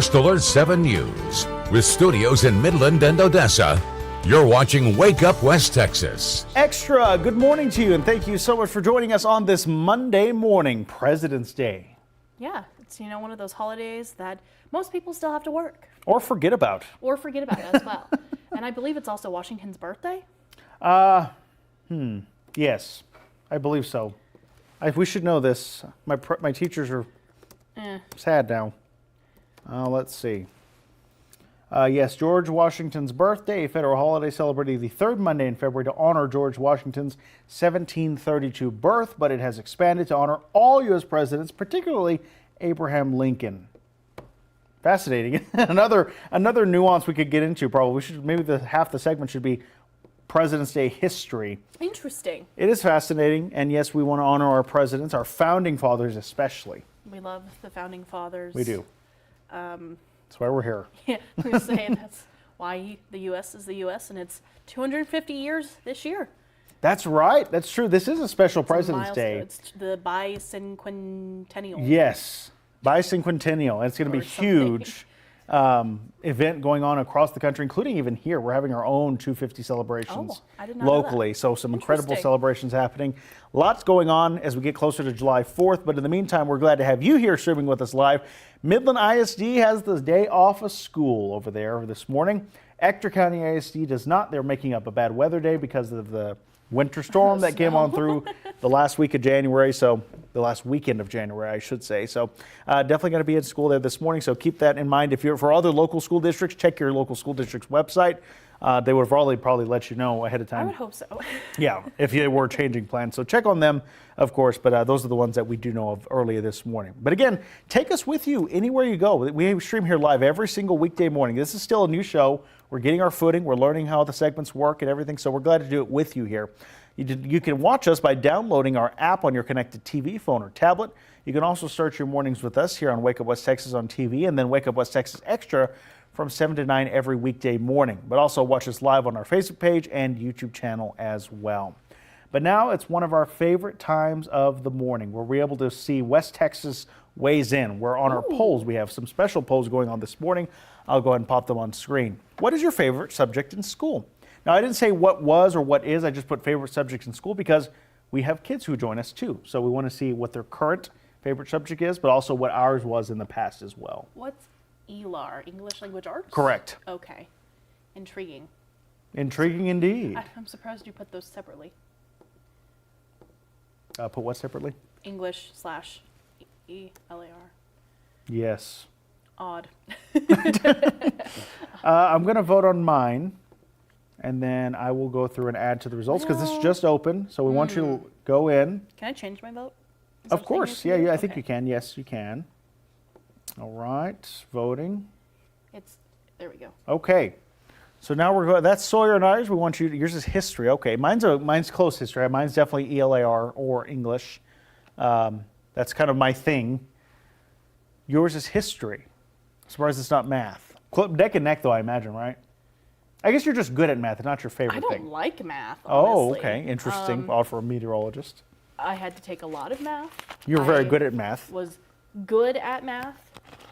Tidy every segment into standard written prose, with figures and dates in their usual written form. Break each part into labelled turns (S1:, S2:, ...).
S1: First Alert 7 News. With studios in Midland and Odessa, you're watching Wake Up West Texas.
S2: Extra, good morning to you, and thank you so much for joining us on this Monday morning, President's Day.
S3: Yeah, it's one of those holidays that most people still have to work.
S2: Or forget about.
S3: Or forget about as well. And I believe it's also Washington's birthday.
S2: Yes, I believe so. We should know this. My teachers are sad now. Let's see. Yes, George Washington's birthday, a federal holiday celebrating the third Monday in February to honor George Washington's 1732 birth, but it has expanded to honor all U.S. presidents, particularly Abraham Lincoln. Fascinating. another nuance we could get into. Probably maybe half the segment should be President's Day history.
S3: Interesting.
S2: It is fascinating, and yes, we want to honor our presidents, our founding fathers especially.
S3: We love the founding fathers.
S2: We do. That's why we're here.
S3: Yeah, we say that's why the U.S. is the U.S. and it's 250 years this year.
S2: That's right. That's true. This is a special President's Day.
S3: It's the bicentennial.
S2: Yes, bicentennial. And it's going to be huge. Event going on across the country, including even here. We're having our own 250 celebrations locally, so some incredible celebrations happening. Lots going on as we get closer to July 4th, but in the meantime, we're glad to have you here streaming with us live. Midland ISD has the day off of school over there this morning. Ector County ISD does not. They're making up a bad weather day because of the winter storm that came on through the last week of January, so the last weekend of January, I should say. So definitely going to be at school there this morning, so keep that in mind. If you're for other local school districts, check your local school district's website. They would have probably let you know ahead of time.
S3: I would hope so.
S2: Yeah, if you were changing plans. So check on them, of course, but those are the ones that we do know of earlier this morning. But again, take us with you anywhere you go. We stream here live every single weekday morning. This is still a new show. We're getting our footing. We're learning how the segments work and everything, so we're glad to do it with you here. You can watch us by downloading our app on your connected TV, phone, or tablet. You can also start your mornings with us here on Wake Up West Texas on TV, and then Wake Up West Texas Extra from 7 to 9 every weekday morning. But also watch us live on our Facebook page and YouTube channel as well. But now it's one of our favorite times of the morning where we're able to see West Texas weighs in. We're on our polls. We have some special polls going on this morning. I'll go ahead and pop them on screen. What is your favorite subject in school? Now, I didn't say what was or what is. I just put favorite subjects in school because we have kids who join us too. So we want to see what their current favorite subject is, but also what ours was in the past as well.
S3: What's ELAR, English Language Arts?
S2: Correct.
S3: Okay. Intriguing.
S2: Intriguing indeed.
S3: I'm surprised you put those separately.
S2: Put what separately?
S3: English/ELAR.
S2: Yes.
S3: Odd.
S2: I'm going to vote on mine, and then I will go through and add to the results because this is just open, so we want you to go in.
S3: Can I change my vote?
S2: Of course. Yeah, I think you can. Yes, you can. All right, voting.
S3: There we go.
S2: Okay. So now we're going, that's Sawyer and ours. We want you to, yours is history. Okay, mine's close history. Mine's definitely ELAR or English. That's kind of my thing. Yours is history. Surprised it's not math. Neck and neck though, I imagine, right? I guess you're just good at math. It's not your favorite thing.
S3: I don't like math,
S2: honestly.
S3: honestly.
S2: Oh, okay. Interesting. Odd for a meteorologist.
S3: I had to take a lot of math.
S2: You were very good at math.
S3: Was good at math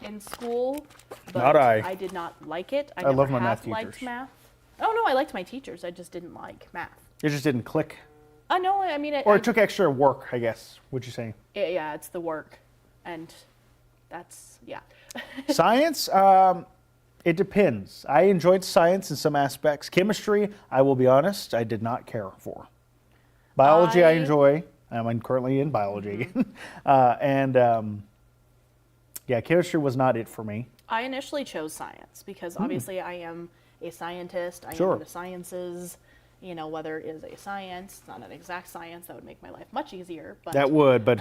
S3: in school, but
S2: not I.
S3: I did not like it. I
S2: love my math teachers.
S3: Liked math. Oh no, I liked my teachers. I just didn't like math.
S2: It just didn't click.
S3: No, I mean it.
S2: Or it took extra work, I guess. Would you say?
S3: Yeah, it's the work, and that's
S2: Science. It depends. I enjoyed science in some aspects. Chemistry, I will be honest, I did not care for. Biology, I enjoy. I'm currently in biology. Chemistry was not it for me.
S3: I initially chose science because obviously I am a scientist. I am into sciences. Whether it is a science, not an exact science, that would make my life much easier. But
S2: that would, but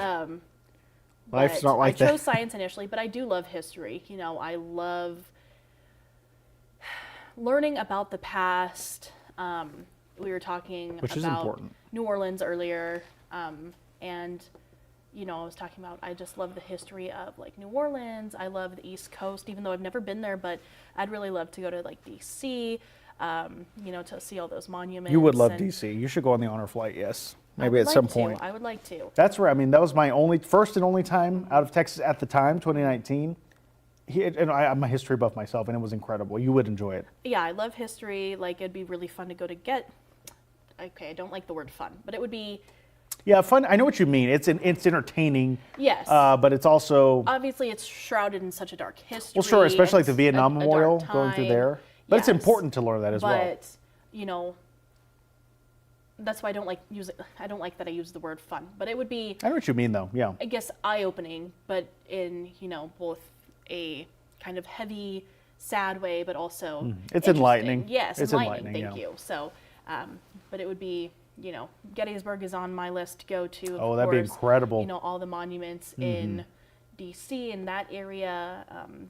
S2: life's not like that.
S3: I chose science initially, but I do love history. I love learning about the past. We were talking about New Orleans earlier, and I was talking about I just love the history of New Orleans. I love the East Coast, even though I've never been there, but I'd really love to go to DC, to see all those monuments.
S2: You would love DC. You should go on the honor flight, yes. Maybe at some point.
S3: I would like to.
S2: That's where, that was my first and only time out of Texas at the time, 2019. And I'm a history buff myself, and it was incredible. You would enjoy it.
S3: Yeah, I love history. Like, it'd be really fun to go to get. Okay, I don't like the word fun, but it would be.
S2: Yeah, fun. I know what you mean. It's entertaining.
S3: Yes.
S2: But it's also.
S3: Obviously, it's shrouded in such a dark history.
S2: Well, sure, especially like the
S3: It's
S2: Vietnam
S3: a
S2: Memorial
S3: dark
S2: going through
S3: time.
S2: there. But it's
S3: Yes.
S2: important to learn that as well.
S3: But, you know, that's why I don't like I don't like that I use the word fun. But it would be,
S2: I know what you mean, though. Yeah.
S3: I guess, eye-opening, but in, you know, both a kind of heavy, sad way, but also
S2: It's
S3: interesting.
S2: enlightening.
S3: Yes,
S2: It's
S3: enlightening.
S2: enlightening,
S3: Thank
S2: yeah.
S3: you. So, but it would be, you know, Gettysburg is on my list to go to. Of
S2: Oh, that'd be
S3: course.
S2: incredible.
S3: You know, all the monuments in D.C. in that area,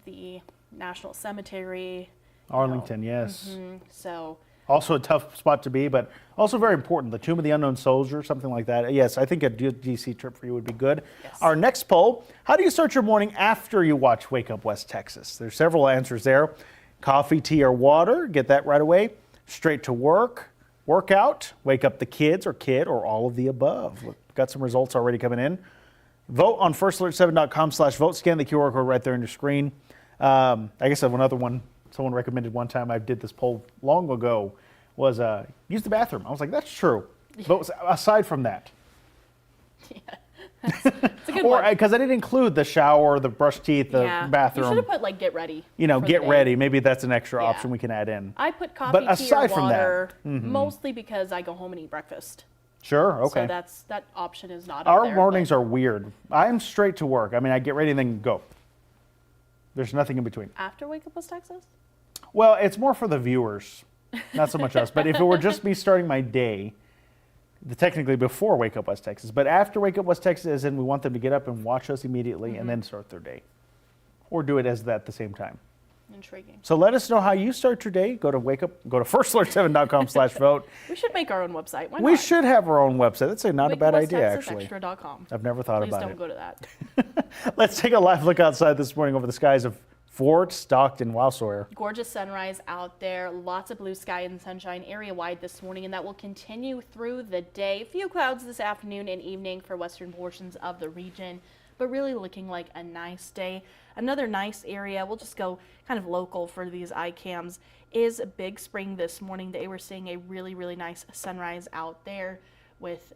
S3: the National Cemetery.
S2: Arlington, yes.
S3: So,
S2: Also a tough spot to be, but also very important. The Tomb of the Unknown Soldier, something like that. Yes, I think a DC trip for you would be good.
S3: Yes.
S2: Our next poll, how do you start your morning after you watch Wake Up West Texas? There's several answers there. Coffee, tea, or water, get that right away. Straight to work, workout, wake up the kids or kid, or all of the above. We've got some results already coming in. Vote on firstalert7.com/vote. Scan the QR code right there on your screen. I guess I have another one. Someone recommended one time, I did this poll long ago, was use the bathroom. I was like, that's true. But aside from that,
S3: it's a good
S2: or
S3: one.
S2: because I didn't include the shower, the brush teeth, the
S3: You
S2: bathroom.
S3: should have put, like, get ready.
S2: You know,
S3: for the
S2: get
S3: day.
S2: ready. Maybe that's an extra
S3: Yeah.
S2: option we can add in.
S3: I put coffee,
S2: But
S3: tea, or
S2: aside from that,
S3: water, mostly because I go home and eat breakfast.
S2: Sure, okay.
S3: So that option is not up
S2: Our
S3: there,
S2: mornings
S3: but
S2: are weird. I'm straight to work. I mean, I get ready and then go. There's nothing in between.
S3: after Wake Up West Texas?
S2: Well, it's more for the viewers, not so much us. But if it were just me starting my day, technically before Wake Up West Texas, but after Wake Up West Texas, and we want them to get up and watch us immediately and then start their day. Or do it as that at the same time.
S3: Intriguing.
S2: So let us know how you start your day. Go to firstalert7.com/vote.
S3: We should make our own website. Why
S2: We
S3: not?
S2: should have our own website. That's not a bad idea, actually.
S3: WakeUpWestTexasExtra.com.
S2: I've never thought
S3: Please
S2: about
S3: don't
S2: it.
S3: go to that.
S2: Let's take a live look outside this morning over the skies of Fort Stockton. Wow, Sawyer.
S3: Gorgeous sunrise out there. Lots of blue sky and sunshine area-wide this morning, and that will continue through the day. A few clouds this afternoon and evening for western portions of the region, but really looking like a nice day. Another nice area, we'll just go kind of local for these iCams, is Big Spring this morning. They were seeing a really, really nice sunrise out there with,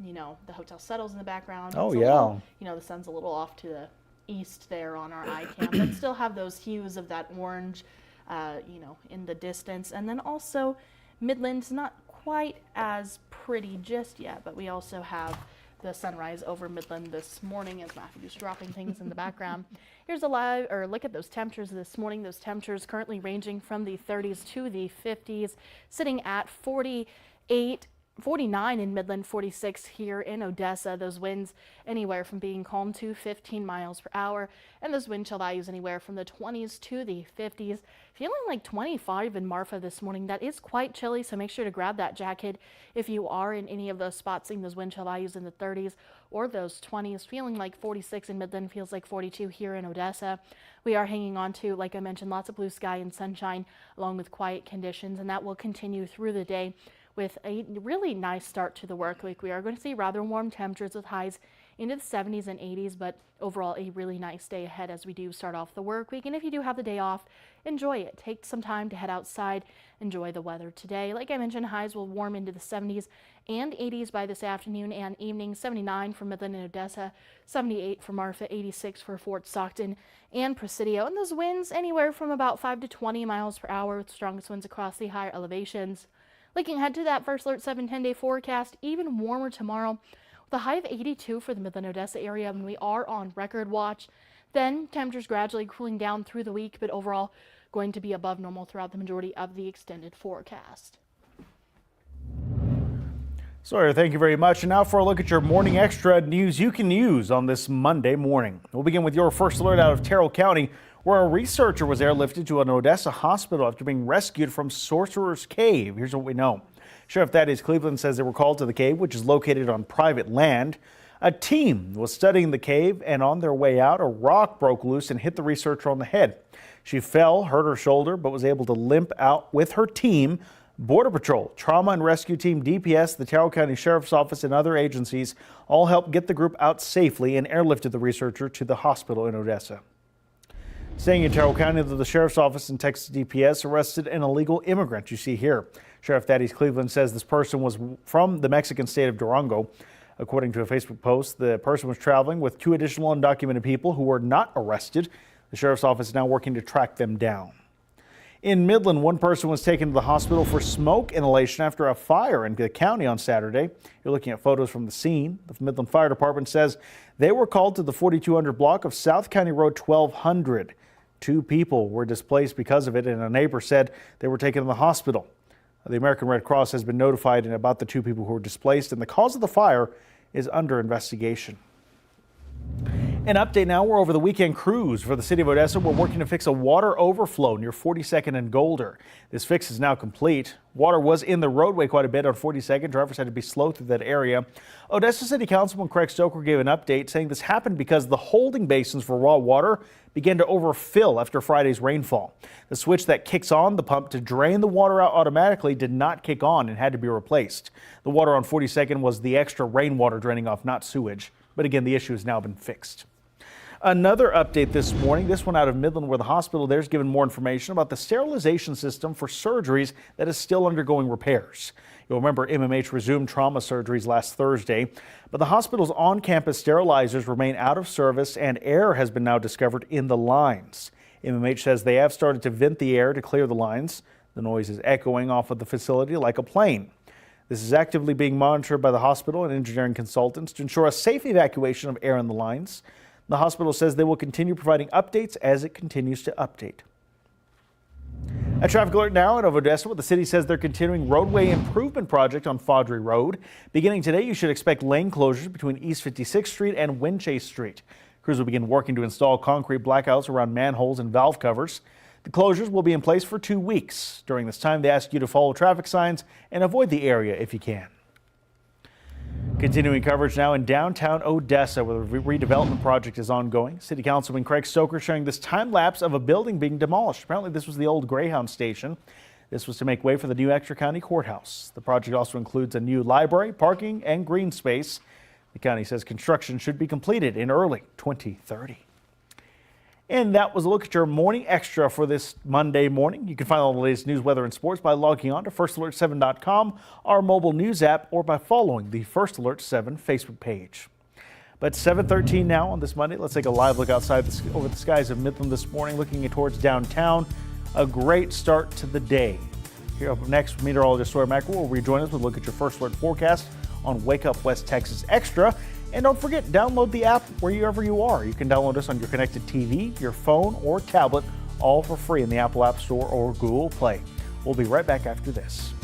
S3: you know, the Hotel Settles in the background.
S2: Oh,
S3: It's a
S2: yeah.
S3: little, you know, the sun's a little off to the east there on our iCam, but still have those hues of that orange, you know, in the distance. And then also Midland's not quite as pretty just yet, but we also have the sunrise over Midland this morning as Matthew's dropping things in the background. Here's a live or look at those temperatures this morning. Those temperatures currently ranging from the 30s to the 50s, sitting at 49 in Midland, 46 here in Odessa. Those winds anywhere from being calm to 15 miles per hour, and those wind chill values anywhere from the 20s to the 50s. Feeling like 25 in Marfa this morning. That is quite chilly, so make sure to grab that jacket if you are in any of those spots seeing those wind chill values in the 30s or those 20s. Feeling like 46 in Midland, feels like 42 here in Odessa. We are hanging on to, like I mentioned, lots of blue sky and sunshine along with quiet conditions, and that will continue through the day with a really nice start to the work week. We are going to see rather warm temperatures with highs into the 70s and 80s, but overall a really nice day ahead as we do start off the work week. And if you do have the day off, enjoy it. Take some time to head outside, enjoy the weather today. Like I mentioned, highs will warm into the 70s and 80s by this afternoon and evening. 79 for Midland and Odessa, 78 for Marfa, 86 for Fort Stockton and Presidio. And those winds anywhere from about 5 to 20 miles per hour with strongest winds across the higher elevations. Looking ahead to that First Alert 7 10-day forecast, even warmer tomorrow with a high of 82 for the Midland Odessa area when we are on record watch. Then temperatures gradually cooling down through the week, but overall going to be above normal throughout the majority of the extended forecast.
S2: Sawyer, thank you very much. And now for a look at your morning extra news you can use on this Monday morning. We'll begin with your first alert out of Terrell County, where a researcher was airlifted to an Odessa hospital after being rescued from Sorcerer's Cave. Here's what we know. Sheriff Thaddeus Cleveland says they were called to the cave, which is located on private land. A team was studying the cave, and on their way out, a rock broke loose and hit the researcher on the head. She fell, hurt her shoulder, but was able to limp out with her team. Border Patrol, Trauma and Rescue Team, DPS, the Terrell County Sheriff's Office, and other agencies all helped get the group out safely and airlifted the researcher to the hospital in Odessa. Staying in Terrell County, the Sheriff's Office and Texas DPS arrested an illegal immigrant you see here. Sheriff Thaddeus Cleveland says this person was from the Mexican state of Durango. According to a Facebook post, the person was traveling with 2 additional undocumented people who were not arrested. The Sheriff's Office is now working to track them down. In Midland, one person was taken to the hospital for smoke inhalation after a fire in the county on Saturday. You're looking at photos from the scene. The Midland Fire Department says they were called to the 4200 block of South County Road 1200. 2 people were displaced because of it, and a neighbor said they were taken to the hospital. The American Red Cross has been notified about the 2 people who were displaced, and the cause of the fire is under investigation. An update now. We're over the weekend cruise for the city of Odessa. We're working to fix a water overflow near 42nd and Golder. This fix is now complete. Water was in the roadway quite a bit on 42nd. Drivers had to be slow through that area. Odessa City Councilman Craig Stoker gave an update saying this happened because the holding basins for raw water began to overfill after Friday's rainfall. The switch that kicks on the pump to drain the water out automatically did not kick on and had to be replaced. The water on 42nd was the extra rainwater draining off, not sewage. But again, the issue has now been fixed. Another update this morning, this one out of Midland, where the hospital there's given more information about the sterilization system for surgeries that is still undergoing repairs. You'll remember MMH resumed trauma surgeries last Thursday, but the hospital's on-campus sterilizers remain out of service and air has been now discovered in the lines. MMH says they have started to vent the air to clear the lines. The noise is echoing off of the facility like a plane. This is actively being monitored by the hospital and engineering consultants to ensure a safe evacuation of air in the lines. The hospital says they will continue providing updates as it continues to update. A traffic alert now out of Odessa, where the city says they're continuing roadway improvement project on Faudree Road. Beginning today, you should expect lane closures between East 56th Street and Winchase Street. Crews will begin working to install concrete blackouts around manholes and valve covers. The closures will be in place for 2 weeks. During this time, they ask you to follow traffic signs and avoid the area if you can. Continuing coverage now in downtown Odessa, where the redevelopment project is ongoing. City Councilman Craig Stoker showing this time lapse of a building being demolished. Apparently, this was the old Greyhound station. This was to make way for the new XTRA County Courthouse. The project also includes a new library, parking, and green space. The county says construction should be completed in early 2030. And that was a look at your morning extra for this Monday morning. You can find all the latest news, weather, and sports by logging on to firstalert7.com, our mobile news app, or by following the First Alert 7 Facebook page. But 7:13 now on this Monday. Let's take a live look outside over the skies of Midland this morning, looking towards downtown. A great start to the day. Here up next, meteorologist Sawyer Mackerel will rejoin us with a look at your First Alert forecast on Wake Up West Texas Extra. And don't forget, download the app wherever you are. You can download us on your connected TV, your phone, or tablet, all for free in the Apple App Store or Google Play. We'll be right back after this.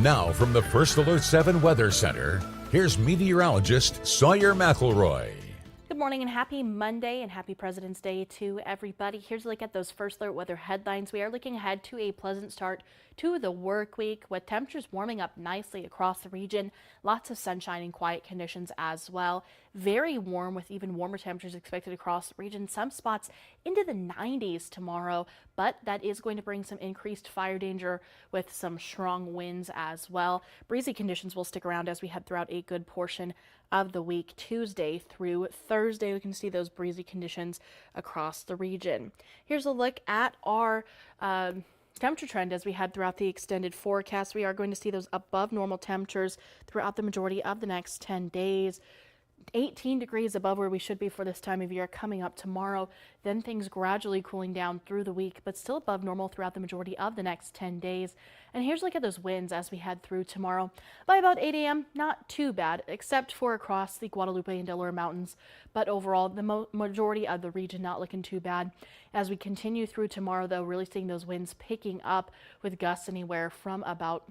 S1: Now from the First Alert 7 Weather Center, here's meteorologist Sawyer McElroy.
S3: Good morning and happy Monday and happy President's Day to everybody. Here's a look at those First Alert weather headlines. We are looking ahead to a pleasant start to the work week with temperatures warming up nicely across the region. Lots of sunshine and quiet conditions as well. Very warm with even warmer temperatures expected across the region. Some spots into the 90s tomorrow, but that is going to bring some increased fire danger with some strong winds as well. Breezy conditions will stick around as we head throughout a good portion of the week. Tuesday through Thursday, we can see those breezy conditions across the region. Here's a look at our temperature trend as we head throughout the extended forecast. We are going to see those above normal temperatures throughout the majority of the next 10 days. 18 degrees above where we should be for this time of year coming up tomorrow. Then things gradually cooling down through the week, but still above normal throughout the majority of the next 10 days. And here's a look at those winds as we head through tomorrow. By about 8 a.m., not too bad, except for across the Guadalupe and Delaware Mountains. But overall, the majority of the region not looking too bad. As we continue through tomorrow, though, really seeing those winds picking up with gusts anywhere from about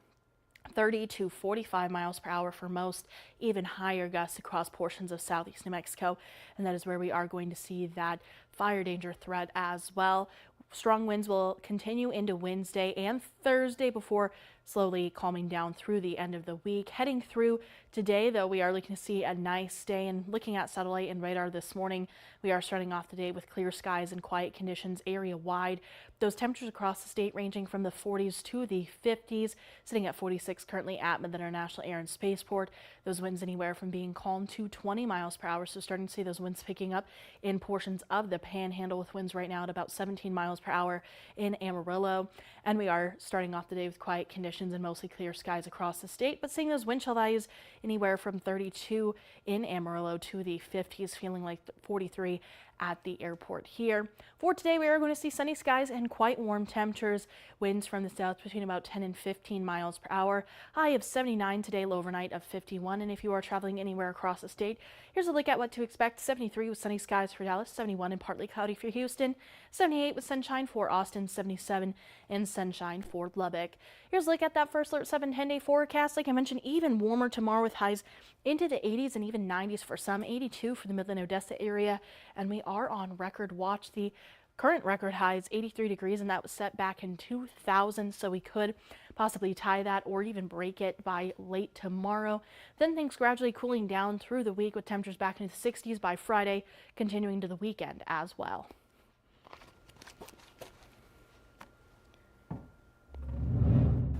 S3: 30 to 45 miles per hour for most, even higher gusts across portions of southeast New Mexico. And that is where we are going to see that fire danger threat as well. Strong winds will continue into Wednesday and Thursday before slowly calming down through the end of the week. Heading through today, though, we are looking to see a nice day. And looking at satellite and radar this morning, we are starting off the day with clear skies and quiet conditions area wide. Those temperatures across the state ranging from the 40s to the 50s, sitting at 46 currently at Midland International Air and Spaceport. Those winds anywhere from being calm to 20 miles per hour. So starting to see those winds picking up in portions of the Panhandle, with winds right now at about 17 miles per hour in Amarillo. And we are starting off the day with quiet conditions and mostly clear skies across the state, but seeing those wind chill values anywhere from 32 in Amarillo to the 50s, feeling like 43 at the airport here. For today, we are going to see sunny skies and quite warm temperatures. Winds from the south between about 10 and 15 miles per hour. High of 79 today, low overnight of 51. And if you are traveling anywhere across the state, here's a look at what to expect. 73 with sunny skies for Dallas, 71 and partly cloudy for Houston, 78 with sunshine for Austin, 77 and sunshine for Lubbock. Here's a look at that First Alert 7 10-day forecast. Like I mentioned, even warmer tomorrow with highs into the 80s and even 90s for some, 82 for the Midland Odessa area. And we are on record watch. The current record high is 83 degrees, and that was set back in 2000, so we could possibly tie that or even break it by late tomorrow. Then things gradually cooling down through the week with temperatures back into the 60s by Friday, continuing to the weekend as well.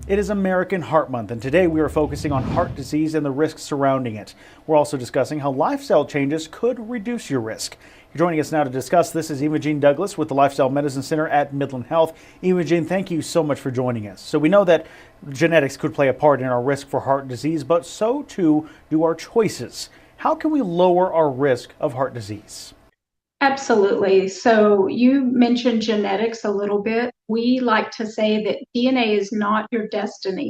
S2: It is American Heart Month, and today we are focusing on heart disease and the risks surrounding it. We're also discussing how lifestyle changes could reduce your risk. You're joining us now to discuss this is Imogene Douglas with the Lifestyle Medicine Center at Midland Health. Imogene, thank you so much for joining us. So we know that genetics could play a part in our risk for heart disease, but so too do our choices. How can we lower our risk of heart disease?
S4: Absolutely. So you mentioned genetics a little bit. We like to say that DNA is not your destiny.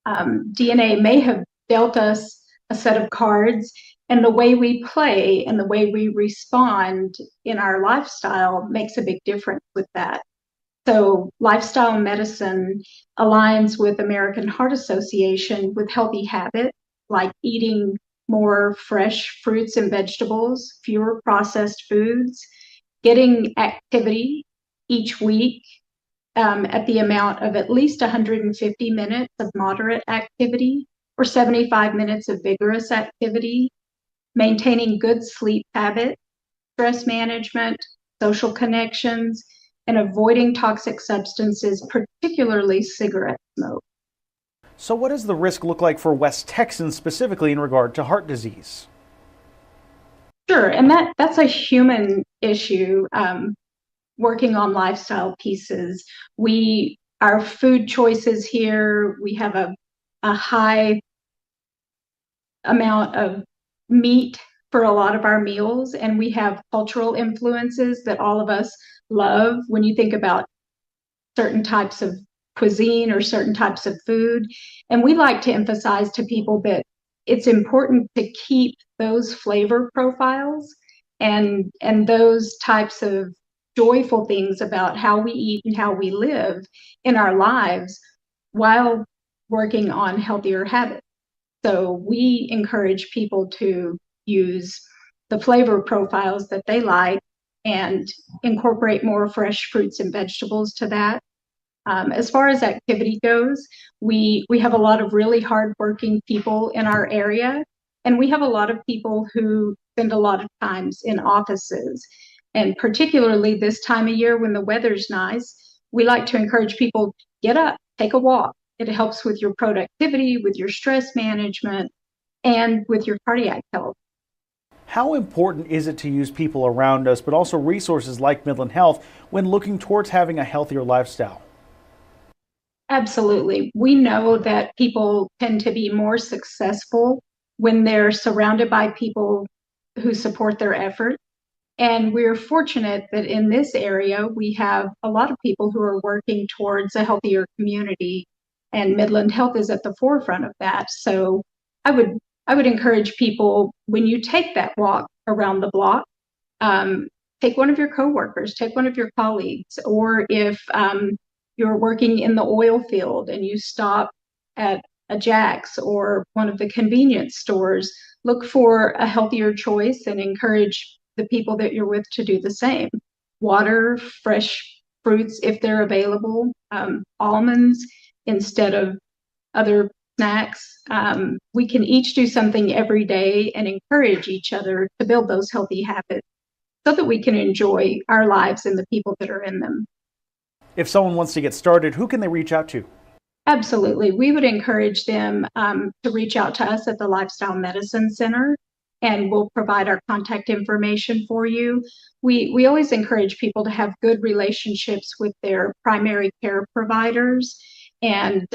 S4: DNA may have dealt us a set of cards, and the way we play and the way we respond in our lifestyle makes a big difference with that. So lifestyle medicine aligns with American Heart Association with healthy habits like eating more fresh fruits and vegetables, fewer processed foods, getting activity each week at the amount of at least 150 minutes of moderate activity or 75 minutes of vigorous activity, maintaining good sleep habits, stress management, social connections, and avoiding toxic substances, particularly cigarette smoke.
S2: So what does the risk look like for West Texans specifically in regard to heart disease?
S4: Sure, and that's a human issue. Working on lifestyle pieces, our food choices here, we have a high amount of meat for a lot of our meals, and we have cultural influences that all of us love when you think about certain types of cuisine or certain types of food. And we like to emphasize to people that it's important to keep those flavor profiles and those types of joyful things about how we eat and how we live in our lives while working on healthier habits. So we encourage people to use the flavor profiles that they like and incorporate more fresh fruits and vegetables to that. As far as activity goes, we have a lot of really hardworking people in our area, and we have a lot of people who spend a lot of times in offices. And particularly this time of year when the weather's nice, we like to encourage people to get up, take a walk. It helps with your productivity, with your stress management, and with your cardiac health.
S2: How important is it to use people around us, but also resources like Midland Health when looking towards having a healthier lifestyle?
S4: Absolutely. We know that people tend to be more successful when they're surrounded by people who support their effort. And we're fortunate that in this area, we have a lot of people who are working towards a healthier community, and Midland Health is at the forefront of that. So I would encourage people, when you take that walk around the block, take one of your coworkers, take one of your colleagues, or if you're working in the oil field and you stop at a Jack's or one of the convenience stores, look for a healthier choice and encourage the people that you're with to do the same. Water, fresh fruits if they're available, almonds instead of other snacks. We can each do something every day and encourage each other to build those healthy habits so that we can enjoy our lives and the people that are in them.
S2: If someone wants to get started, who can they reach out to?
S4: Absolutely. We would encourage them to reach out to us at the Lifestyle Medicine Center, and we'll provide our contact information for you. We always encourage people to have good relationships with their primary care providers. And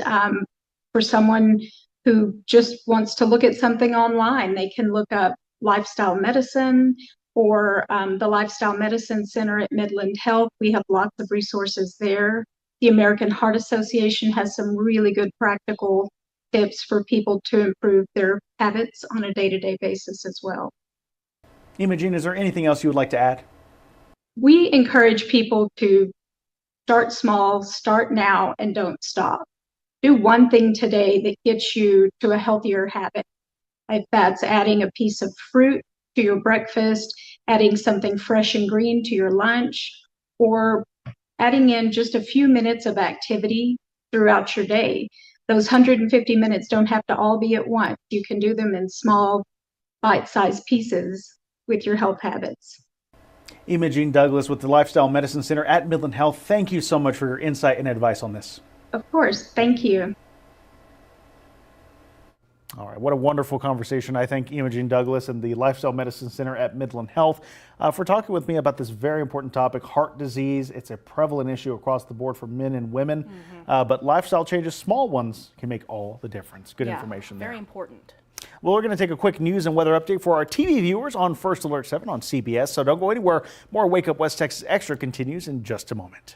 S4: for someone who just wants to look at something online, they can look up lifestyle medicine or the Lifestyle Medicine Center at Midland Health. We have lots of resources there. The American Heart Association has some really good practical tips for people to improve their habits on a day-to-day basis as well.
S2: Imogene, is there anything else you would like to add?
S4: We encourage people to start small, start now, and don't stop. Do one thing today that gets you to a healthier habit. If that's adding a piece of fruit to your breakfast, adding something fresh and green to your lunch, or adding in just a few minutes of activity throughout your day. Those 150 minutes don't have to all be at once. You can do them in small, bite-sized pieces with your health habits.
S2: Imogene Douglas with the Lifestyle Medicine Center at Midland Health. Thank you so much for your insight and advice on this.
S4: Of course. Thank you.
S2: All right, what a wonderful conversation. I thank Imogene Douglas and the Lifestyle Medicine Center at Midland Health for talking with me about this very important topic, heart disease. It's a prevalent issue across the board for men and women, but lifestyle changes, small ones, can make all the difference. Good information there.
S3: Very important.
S2: Well, we're going to take a quick news and weather update for our TV viewers on First Alert 7 on CBS, so don't go anywhere. More Wake Up West Texas Extra continues in just a moment.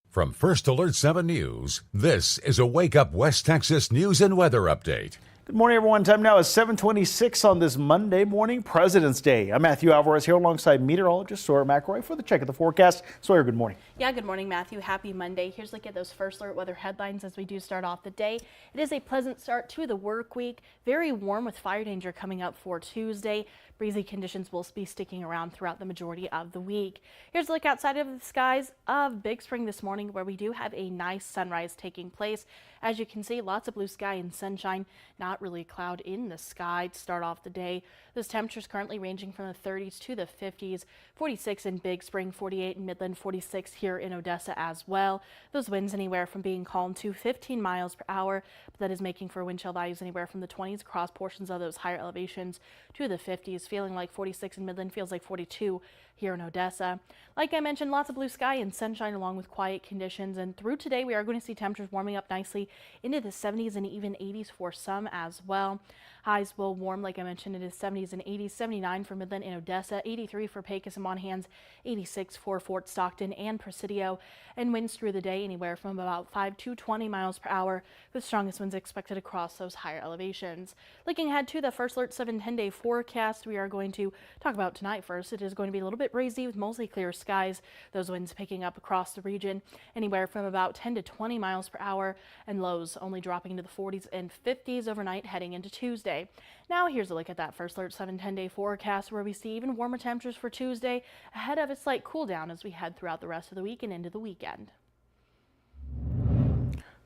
S1: From First Alert 7 News, this is a Wake Up West Texas news and weather update.
S2: Good morning, everyone. Time now is 7:26 on this Monday morning, President's Day. I'm Matthew Alvarez here alongside meteorologist Sawyer McRoy for the check of the forecast. Sawyer, good morning.
S3: Yeah, good morning, Matthew. Happy Monday. Here's a look at those First Alert weather headlines as we do start off the day. It is a pleasant start to the work week. Very warm with fire danger coming up for Tuesday. Breezy conditions will be sticking around throughout the majority of the week. Here's a look outside of the skies of Big Spring this morning, where we do have a nice sunrise taking place. As you can see, lots of blue sky and sunshine, not really a cloud in the sky to start off the day. Those temperatures currently ranging from the 30s to the 50s, 46 in Big Spring, 48 in Midland, 46 here in Odessa as well. Those winds anywhere from being calm to 15 miles per hour, but that is making for wind chill values anywhere from the 20s across portions of those higher elevations to the 50s, feeling like 46 in Midland, feels like 42 here in Odessa. Like I mentioned, lots of blue sky and sunshine along with quiet conditions, and through today we are going to see temperatures warming up nicely into the 70s and even 80s for some as well. Highs will warm, like I mentioned, it is 70s and 80s, 79 for Midland and Odessa, 83 for Pecos and Monahans, 86 for Fort Stockton and Presidio, and winds through the day anywhere from about 5 to 20 miles per hour, with strongest winds expected across those higher elevations. Looking ahead to the First Alert 7 10-day forecast, we we are going to talk about tonight first. It is going to be a little bit breezy with mostly clear skies. Those winds picking up across the region anywhere from about 10 to 20 miles per hour, and lows only dropping into the 40s and 50s overnight heading into Tuesday. Now here's a look at that First Alert 7-10-day forecast, where we see even warmer temperatures for Tuesday ahead of a slight cool down as we head throughout the rest of the week and into the weekend.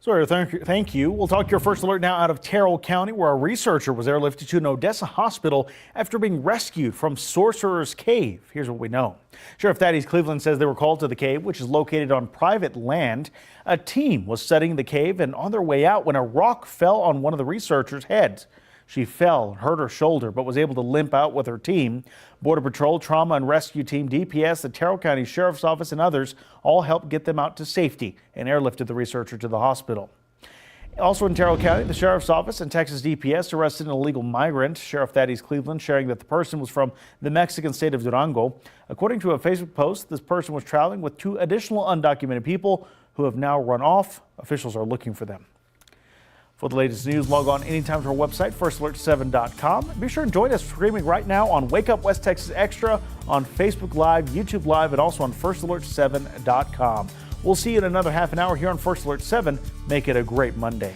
S2: Sorry, thank you. We'll talk your First Alert now out of Terrell County, where a researcher was airlifted to an Odessa hospital after being rescued from Sorcerer's Cave. Here's what we know. Sheriff Thaddeus Cleveland says they were called to the cave, which is located on private land. A team was studying the cave and on their way out when a rock fell on one of the researchers' heads. She fell and hurt her shoulder, but was able to limp out with her team. Border Patrol, Trauma and Rescue Team, DPS, the Terrell County Sheriff's Office, and others all helped get them out to safety and airlifted the researcher to the hospital. Also in Terrell County, the Sheriff's Office and Texas DPS arrested an illegal migrant. Sheriff Thaddeus Cleveland sharing that the person was from the Mexican state of Durango. According to a Facebook post, this person was traveling with 2 additional undocumented people who have now run off. Officials are looking for them. For the latest news, log on anytime to our website, firstalert7.com. Be sure to join us streaming right now on Wake Up West Texas Extra, on Facebook Live, YouTube Live, and also on firstalert7.com. We'll see you in another half an hour here on First Alert 7. Make it a great Monday.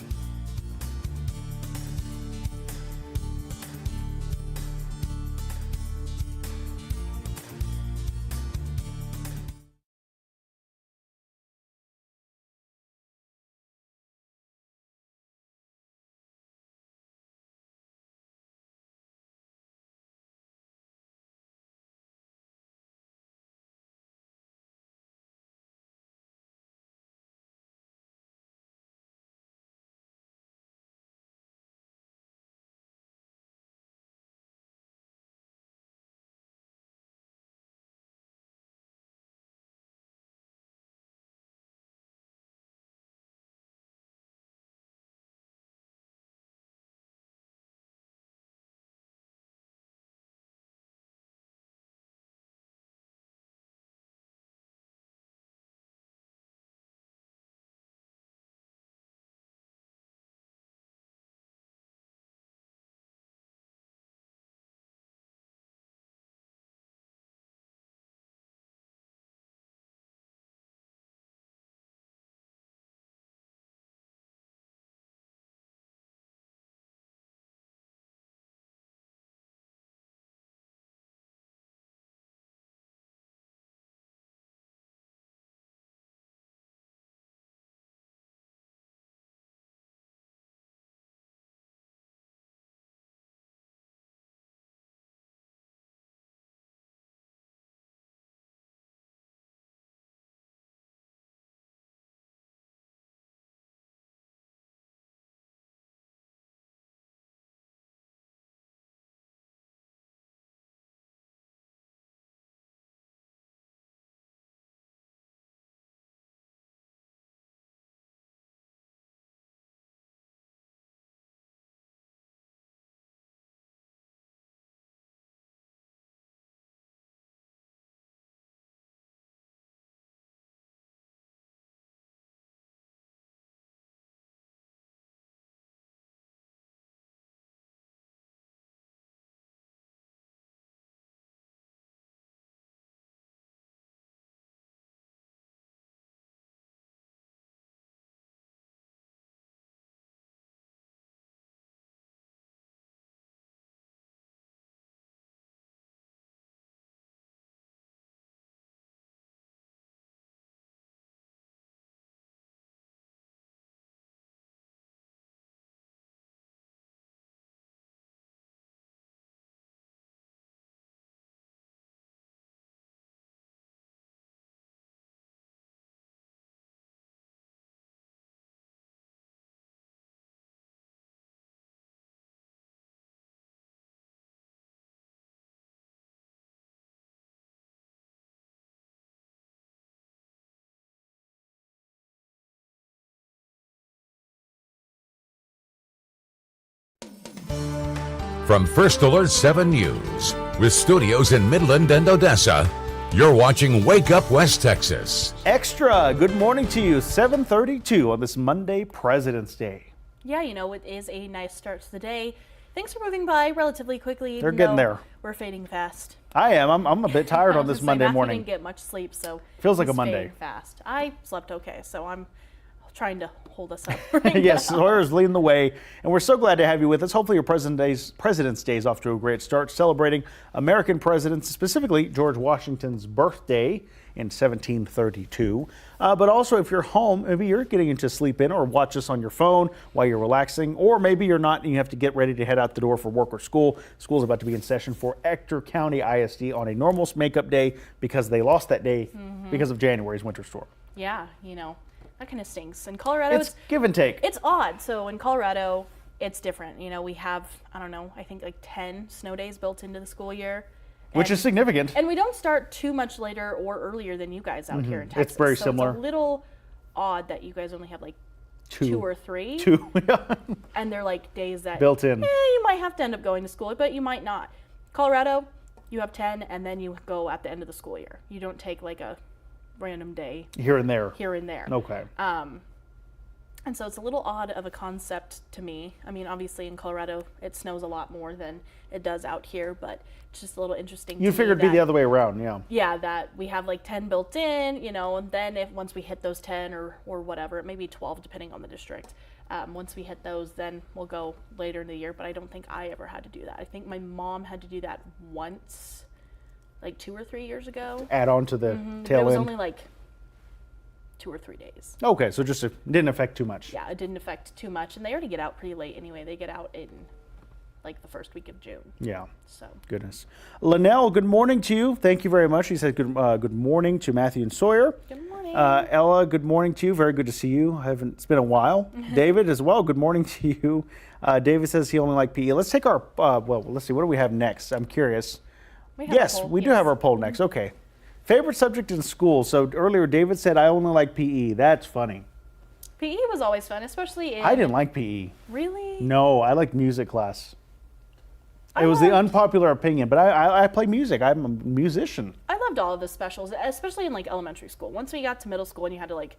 S1: From First Alert 7 News, with studios in Midland and Odessa, you're watching Wake Up West Texas.
S2: Extra, good morning to you. 7:32 on this Monday, President's Day.
S3: Yeah, you know, it is a nice start to the day. Things are moving by relatively quickly.
S2: They're getting there.
S3: We're fading fast.
S2: I am. I'm a bit tired on this Monday morning.
S3: I didn't get much sleep, so
S2: feels like a Monday.
S3: Fast. I slept okay, so I'm trying to hold us up. Right
S2: yes,
S3: now.
S2: Sawyer's leading the way, and we're so glad to have you with us. Hopefully, your President's Day is off to a great start, celebrating American presidents, specifically George Washington's birthday in 1732. But also, if you're home, maybe you're getting into sleep in or watch us on your phone while you're relaxing, or maybe you're not and you have to get ready to head out the door for work or school. School's about to be in session for XTRA County ISD on a normal makeup day because they lost that day because of January's winter storm.
S3: Yeah, that kind of stinks. In Colorado,
S2: it's give and take.
S3: It's odd. So in Colorado, it's different. We have, I think like 10 snow days built into the school year.
S2: Which is significant.
S3: And we don't start too much later or earlier than you guys out here in Texas.
S2: It's very similar.
S3: It's a little odd that you guys only have like two or three.
S2: Two, yeah.
S3: And they're like days that
S2: built in.
S3: You might have to end up going to school, but you might not. Colorado, you have 10 and then you go at the end of the school year. You don't take like a random day.
S2: Here and there.
S3: Okay. And so it's a little odd of a concept to me. I mean, obviously in Colorado, it snows a lot more than it does out here, but it's just a little interesting.
S2: You figured it'd be the other way around, yeah.
S3: Yeah, that we have like 10 built in, and then once we hit those 10 or whatever, it may be 12 depending on the district. Once we hit those, then we'll go later in the year, but I don't think I ever had to do that. I think my mom had to do that once, like 2 or 3 years ago.
S2: Add on to the tail end.
S3: It was only like 2 or 3 days.
S2: Okay, so just it didn't affect too much.
S3: Yeah, it didn't affect too much, and they already get out pretty late anyway. They get out in like the first week of June.
S2: Yeah.
S3: So.
S2: Goodness. Linnell, good morning to you. Thank you very much. He said good morning to Matthew and Sawyer.
S3: Good morning.
S2: Ella, good morning to you. Very good to see you. It's been a while. David as well. Good morning to you. David says he only liked PE. Let's take our let's see. What do we have next? I'm curious. We do have our poll next. Okay. Favorite subject in school. So earlier David said I only like PE. That's funny.
S3: PE was always fun, especially in...
S2: I didn't like PE.
S3: Really?
S2: No, I liked music class. It was the unpopular opinion, but I play music. I'm a musician.
S3: I loved all of the specials, especially in like elementary school. Once we got to middle school and you had to like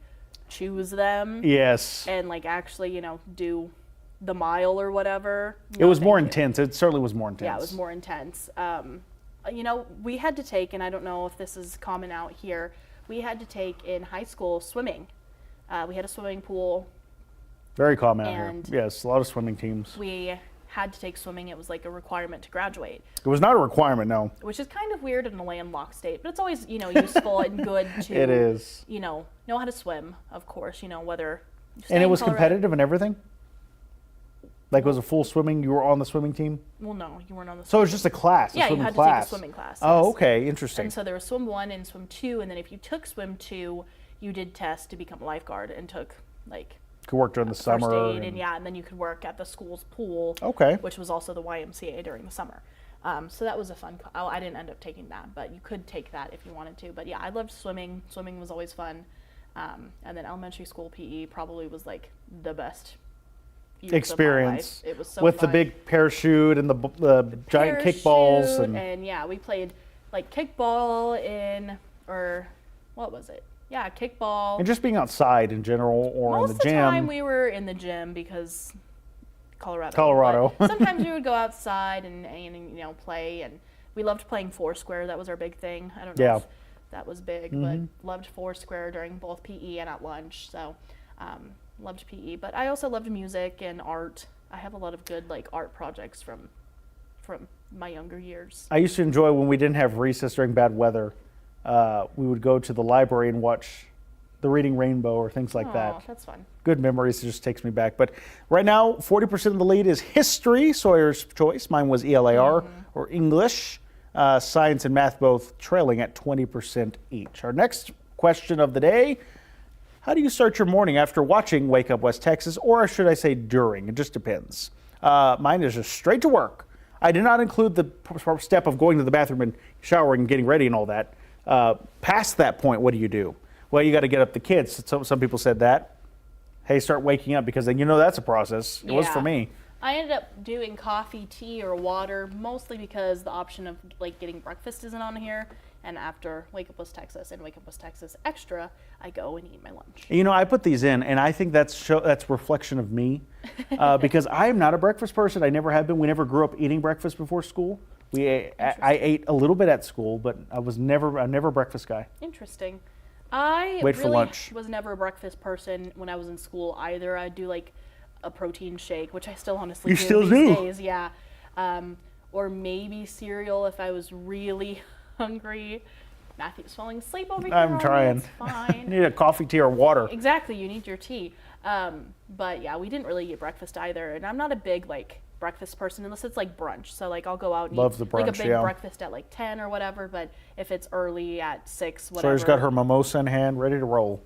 S3: choose them.
S2: Yes.
S3: And like actually, do the mile or whatever.
S2: It was more intense. It certainly was more intense.
S3: Yeah, it was more intense. We had to take, and I don't know if this is common out here, we had to take in high school swimming. We had a swimming pool. Very common out here.
S2: Yes, a lot of swimming teams.
S3: We had to take swimming. It was like a requirement to graduate.
S2: It was not a requirement, no.
S3: Which is kind of weird in a landlocked state, but it's always, useful and good to,
S2: it is.
S3: Know how to swim, of course, whether.
S2: And it was competitive and everything? Like it was a full swimming, you were on the swimming team?
S3: Well, no, you weren't on the swimming
S2: So it was just a class,
S3: Yeah, you had to take a swimming class.
S2: Oh, okay, interesting.
S3: And so there was swim 1 and swim 2, and then if you took swim 2, you did test to become a lifeguard and took
S2: could work during the summer.
S3: First aid and then you could work at the school's pool.
S2: Okay.
S3: Which was also the YMCA during the summer. So that was a fun. I didn't end up taking that, but you could take that if you wanted to. But yeah, I loved swimming. Swimming was always fun. And then elementary school PE probably was like the best
S2: experience.
S3: It was so
S2: with
S3: fun.
S2: The big parachute and the giant kickballs
S3: and yeah, we played like kickball or what was it? Yeah, kickball.
S2: And just being outside in general or
S3: Most
S2: in the gym.
S3: Most of the time we were in the gym because Colorado. But sometimes we would go outside and play, and we loved playing Foursquare. That was our big thing. I don't know if that was big, but loved Foursquare during both PE and at lunch. So loved PE, but I also loved music and art. I have a lot of good art projects from my younger years.
S2: I used to enjoy when we didn't have recess during bad weather. We would go to the library and watch the Reading Rainbow or things like that.
S3: Oh, that's fun.
S2: Good memories. It just takes me back. But right now, 40% of the lead is history, Sawyer's choice. Mine was ELAR or English. Science and math both trailing at 20% each. Our next question of the day: how do you start your morning after watching Wake Up West Texas, or should I say during? It just depends. Mine is just straight to work. I did not include the step of going to the bathroom and showering and getting ready and all that. Past that point, what do you do? Well, you got to get up the kids. Some people said that. Hey, start waking up, because then that's a process. It was for me.
S3: I ended up doing coffee, tea, or water, mostly because the option of getting breakfast isn't on here. And after Wake Up West Texas and Wake Up West Texas Extra, I go and eat my lunch.
S2: I put these in, and I think that's reflection of me. because I am not a breakfast person. I never have been. We never grew up eating breakfast before school. I ate a little bit at school, but I was never a breakfast guy.
S3: Interesting. I
S2: Wait for lunch.
S3: was never a breakfast person when I was in school either. I'd do like a protein shake, which I still honestly
S2: You
S3: do
S2: still
S3: these
S2: do?
S3: days. Yeah. Or maybe cereal if I was really hungry. Matthew's falling asleep over here.
S2: I'm trying.
S3: It's fine.
S2: You need a coffee, tea, or water.
S3: Exactly, you need your tea. But yeah, we didn't really eat breakfast either, and I'm not a big like breakfast person unless it's like brunch. So like I'll go out and
S2: Love
S3: eat
S2: the
S3: like a
S2: brunch,
S3: big
S2: yeah.
S3: breakfast at like 10 or whatever. But if it's early at 6, whatever.
S2: Sawyer's got her mimosa in hand, ready to roll.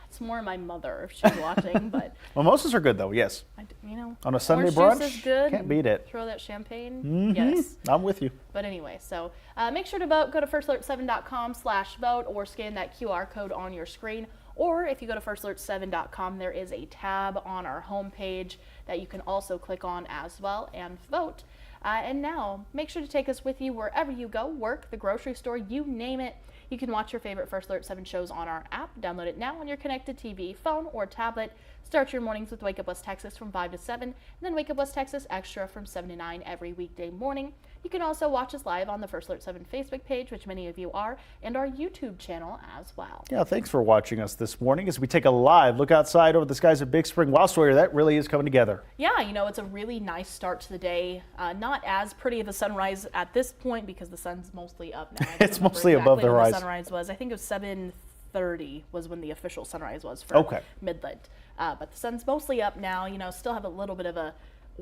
S3: It's more my mother if she's watching, but
S2: Mimosas are good though. Yes.
S3: you know,
S2: On a Sunday
S3: orange
S2: brunch,
S3: juice is good.
S2: can't beat it.
S3: Throw that champagne.
S2: Mhm.
S3: Yes.
S2: I'm with you.
S3: But anyway, so make sure to vote. Go to firstalert7.com/vote or scan that QR code on your screen. Or if you go to firstalert7.com, there is a tab on our homepage that you can also click on as well and vote. And now, make sure to take us with you wherever you go, work, the grocery store, you name it. You can watch your favorite First Alert 7 shows on our app. Download it now on your connected TV, phone, or tablet. Start your mornings with Wake Up West Texas from 5 to 7, and then Wake Up West Texas Extra from 7 to 9 every weekday morning. You can also watch us live on the First Alert 7 Facebook page, which many of you are, and our YouTube channel as well.
S2: Yeah, thanks for watching us this morning as we take a live look outside over the skies of Big Spring. Wow, Sawyer, that really is coming together.
S3: Yeah, you know, it's a really nice start to the day. Not as pretty of a sunrise at this point because the sun's mostly up now.
S2: It's mostly above the
S3: when
S2: horizon.
S3: The sunrise was. I think it was 7:30 was when the official sunrise was for Midland. But the sun's mostly up now. You know, still have a little bit of a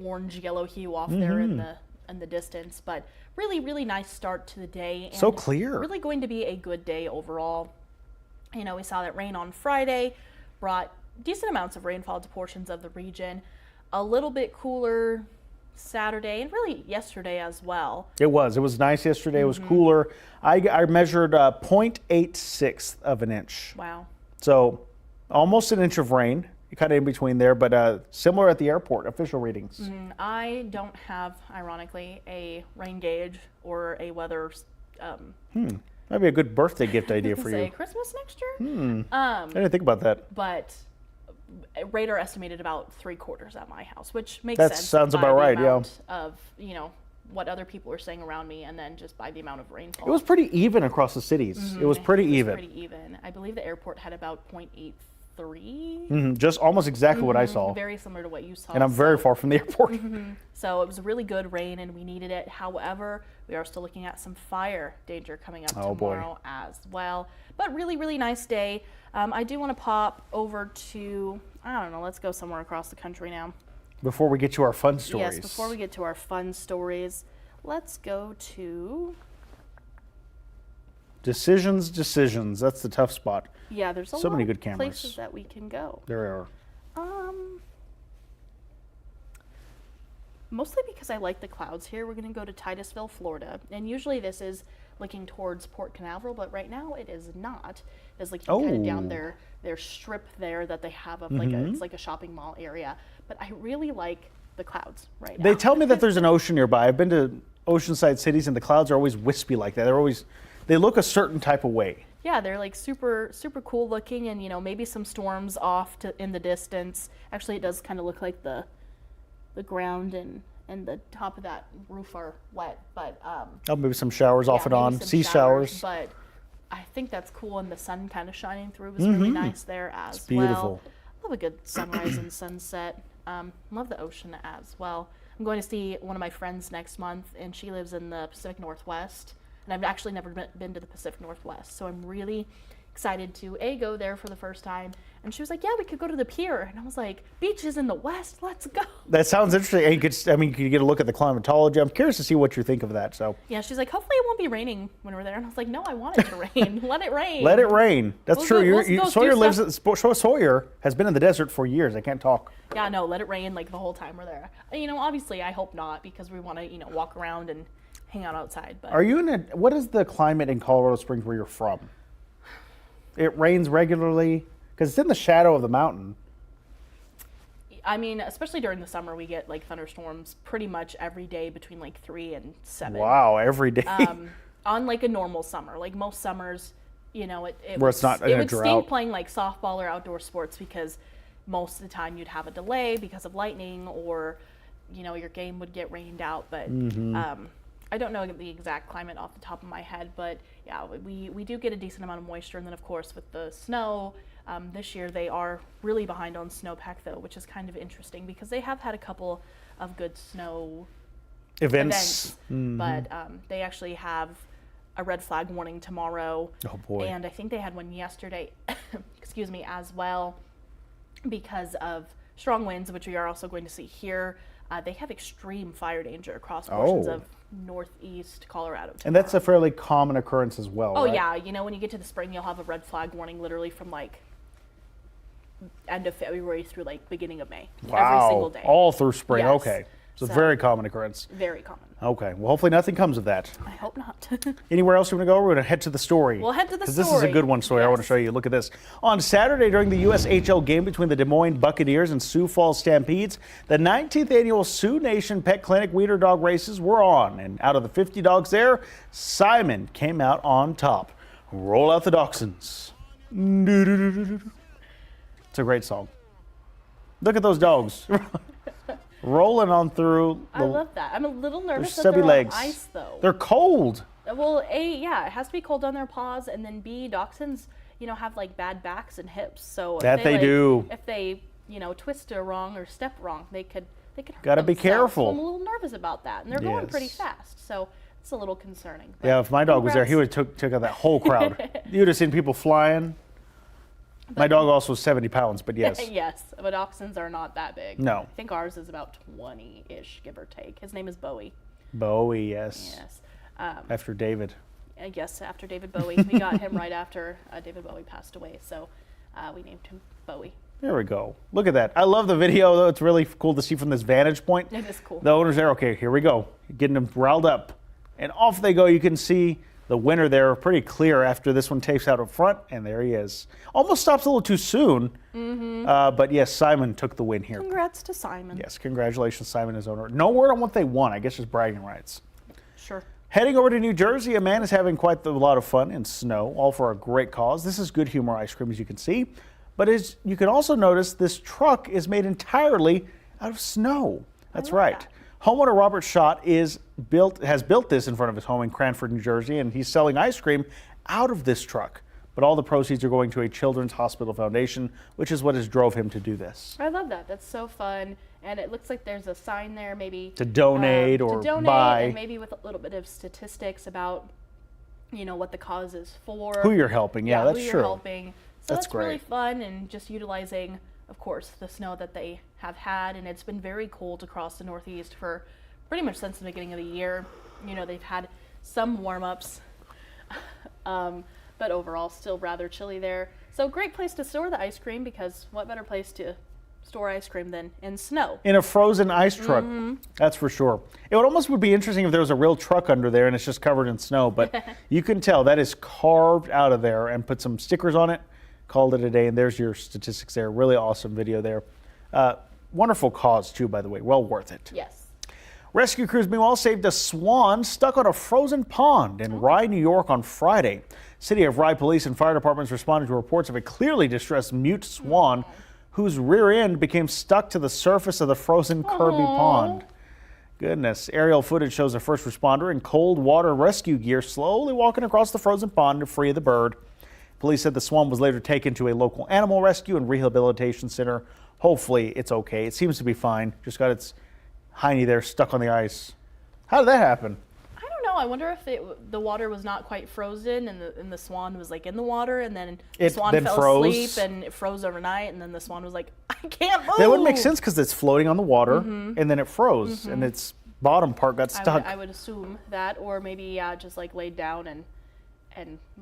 S3: orange yellow hue off there in the distance, but really, really nice start to the day. And
S2: so clear.
S3: Really going to be a good day overall. You know, we saw that rain on Friday brought decent amounts of rainfall to portions of the region. A little bit cooler Saturday and really yesterday as well.
S2: It was nice yesterday. It was cooler. I measured 0.86 of an inch.
S3: Wow.
S2: So almost an inch of rain, kind of in between there, but similar at the airport, official readings.
S3: I don't have, ironically, a rain gauge or a weather.
S2: That'd be a good birthday gift idea for
S3: say
S2: you.
S3: Christmas next year.
S2: I didn't think about that.
S3: But radar estimated about 3/4 at my house, which makes
S2: That
S3: sense.
S2: sounds
S3: by
S2: about
S3: the
S2: right, yeah.
S3: amount of, you know, what other people are saying around me, and then just by the amount of rainfall.
S2: It was pretty even across the cities. It was pretty even.
S3: Pretty even. I believe the airport had about 0.83.
S2: Just almost exactly what I saw.
S3: Very similar to what you saw.
S2: And I'm very far from the airport.
S3: So it was a really good rain, and we needed it. However, we are still looking at some fire danger coming up tomorrow as well. But really, really nice day. I do want to pop over to, I don't know, let's go somewhere across the country now.
S2: Before we get to our fun stories.
S3: Yes, before we get to our fun stories, let's go to...
S2: Decisions. That's the tough spot.
S3: Yeah, there's
S2: So many good cameras.
S3: places that we can go.
S2: There are.
S3: Mostly because I like the clouds here, we're going to go to Titusville, Florida. And usually this is looking towards Port Canaveral, but right now it is not. It's looking kind of down their strip there that they have of like it's like a shopping mall area. But I really like the clouds right now.
S2: They tell me that there's an ocean nearby. I've been to oceanside cities and the clouds are always wispy like that. They look a certain type of way.
S3: Yeah, they're like super, super cool looking, and you know, maybe some storms off in the distance. Actually, it does kind of look like the ground and the top of that roof are wet, but
S2: Maybe some showers off and
S3: maybe
S2: on,
S3: some
S2: sea showers.
S3: But I think that's cool, and the sun kind of shining through was really nice there as
S2: It's beautiful.
S3: well. Love a good sunrise and sunset. Love the ocean as well. I'm going to see one of my friends next month, and she lives in the Pacific Northwest, and I've actually never been to the Pacific Northwest, so I'm really excited to go there for the first time. And she was like, yeah, we could go to the pier. And I was like, beaches in the west, let's go.
S2: That sounds interesting. And you could get a look at the climatology. I'm curious to see what you think of that. So
S3: yeah, she's like, hopefully it won't be raining when we're there. And I was like, no, I want it to rain. Let it rain.
S2: Let it rain. That's true.
S3: Sawyer
S2: Sawyer has been in the desert for years. I can't talk.
S3: Yeah, no, let it rain like the whole time we're there. You know, obviously I hope not, because we want to, you know, walk around and hang out outside. But
S2: Are you what is the climate in Colorado Springs where you're from? It rains regularly because it's in the shadow of the mountain.
S3: I mean, especially during the summer, we get like thunderstorms pretty much every day between like 3 and 7.
S2: Wow, every day.
S3: On like a normal summer, like most summers, you know,
S2: Where it's not in a
S3: would
S2: drought.
S3: stink playing like softball or outdoor sports because most of the time you'd have a delay because of lightning, or your game would get rained out. But I don't know the exact climate off the top of my head, but yeah, we do get a decent amount of moisture. And then of course with the snow, this year they are really behind on snowpack though, which is kind of interesting because they have had a couple of good snow events. But they actually have a red flag warning tomorrow.
S2: Oh boy.
S3: And I think they had one yesterday, excuse me, as well, because of strong winds, which we are also going to see here. They have extreme fire danger across portions of northeast Colorado tomorrow.
S2: And that's a fairly common occurrence as well,
S3: Oh,
S2: right?
S3: yeah. When you get to the spring, you'll have a red flag warning literally from like end of February through like beginning of May.
S2: Wow.
S3: Every single day.
S2: All through spring.
S3: Yes.
S2: Okay. So very common occurrence.
S3: Very common.
S2: Okay. Well, hopefully nothing comes of that.
S3: I hope not.
S2: Anywhere else you want to go? We're going to head to the story.
S3: We'll head to the story.
S2: Because this is a good one story. I want to show you. Look at this. On Saturday during the USHL game between the Des Moines Buccaneers and Sioux Falls Stampedes, the 19th annual Sioux Nation Pet Clinic Wiener Dog races were on. And out of the 50 dogs there, Simon came out on top. Roll out the Dachshunds. It's a great song. Look at those dogs. Rolling on through.
S3: I love that. I'm a little nervous that
S2: stubby
S3: they're
S2: legs.
S3: on ice, though.
S2: They're cold.
S3: Well, it has to be cold on their paws, and then B, dachshunds, have like bad backs and hips. So
S2: that they do.
S3: If they, twist wrong or step wrong, they could hurt
S2: Gotta be
S3: themselves.
S2: careful.
S3: So I'm a little nervous about that, and they're going pretty fast, so it's a little concerning. But
S2: yeah, if my dog was there, he would have took out that whole crowd. You'd have seen people flying. My dog also was 70 pounds, but yes.
S3: Yes, but dachshunds are not that big.
S2: No.
S3: I think ours is about 20-ish, give or take. His name is Bowie.
S2: Bowie, yes.
S3: Yes.
S2: After David.
S3: I guess after David Bowie. We got him right after David Bowie passed away, so we named him Bowie.
S2: There we go. Look at that. I love the video, though. It's really cool to see from this vantage point.
S3: It is cool.
S2: The owner's there. Okay, here we go. Getting them riled up. And off they go. You can see the winner there pretty clear after this one takes out up front, and there he is. Almost stops a little too soon, but yes, Simon took the win here.
S3: Congrats to Simon.
S2: Yes, congratulations, Simon, his owner. No word on what they won. I guess just bragging rights.
S3: Sure.
S2: Heading over to New Jersey, a man is having quite a lot of fun in snow, all for a great cause. This is Good Humor ice cream, as you can see. But as you can also notice, this truck is made entirely out of snow. That's right.
S3: That.
S2: Homeowner Robert Schott has built this in front of his home in Cranford, New Jersey, and he's selling ice cream out of this truck. But all the proceeds are going to a Children's Hospital Foundation, which is what has drove him to do this.
S3: I love that. That's so fun. And it looks like there's a sign there, maybe
S2: to donate or buy.
S3: And maybe with a little bit of statistics about, what the cause is for.
S2: Who you're helping. Yeah, that's
S3: who you're
S2: true.
S3: Helping. So that's
S2: great.
S3: Really fun, and just utilizing, of course, the snow that they have had. And it's been very cold across the Northeast for pretty much since the beginning of the year. They've had some warm-ups, but overall still rather chilly there. So great place to store the ice cream, because what better place to store ice cream than in snow?
S2: In a frozen ice truck, that's for sure. It would be interesting if there was a real truck under there and it's just covered in snow, but you can tell that is carved out of there, and put some stickers on it, called it a day, and there's your statistics there. Really awesome video there. Wonderful cause too, by the way, well worth it.
S3: Yes.
S2: Rescue crews, meanwhile, saved a swan stuck on a frozen pond in Rye, New York on Friday. City of Rye police and fire departments responded to reports of a clearly distressed mute swan whose rear end became stuck to the surface of the frozen Kirby pond. Goodness. Aerial footage shows a first responder in cold water rescue gear slowly walking across the frozen pond to free the bird. Police said the swan was later taken to a local animal rescue and rehabilitation center. Hopefully it's okay. It seems to be fine. Just got its hiney there stuck on the ice. How did that happen?
S3: I don't know. I wonder if the water was not quite frozen, and the swan was like in the water, and then the swan fell asleep and it froze overnight, and then the swan was like, I can't move.
S2: That would make sense because it's floating on the water, and then it froze, and its bottom part got stuck.
S3: I would assume that, or maybe just like laid down and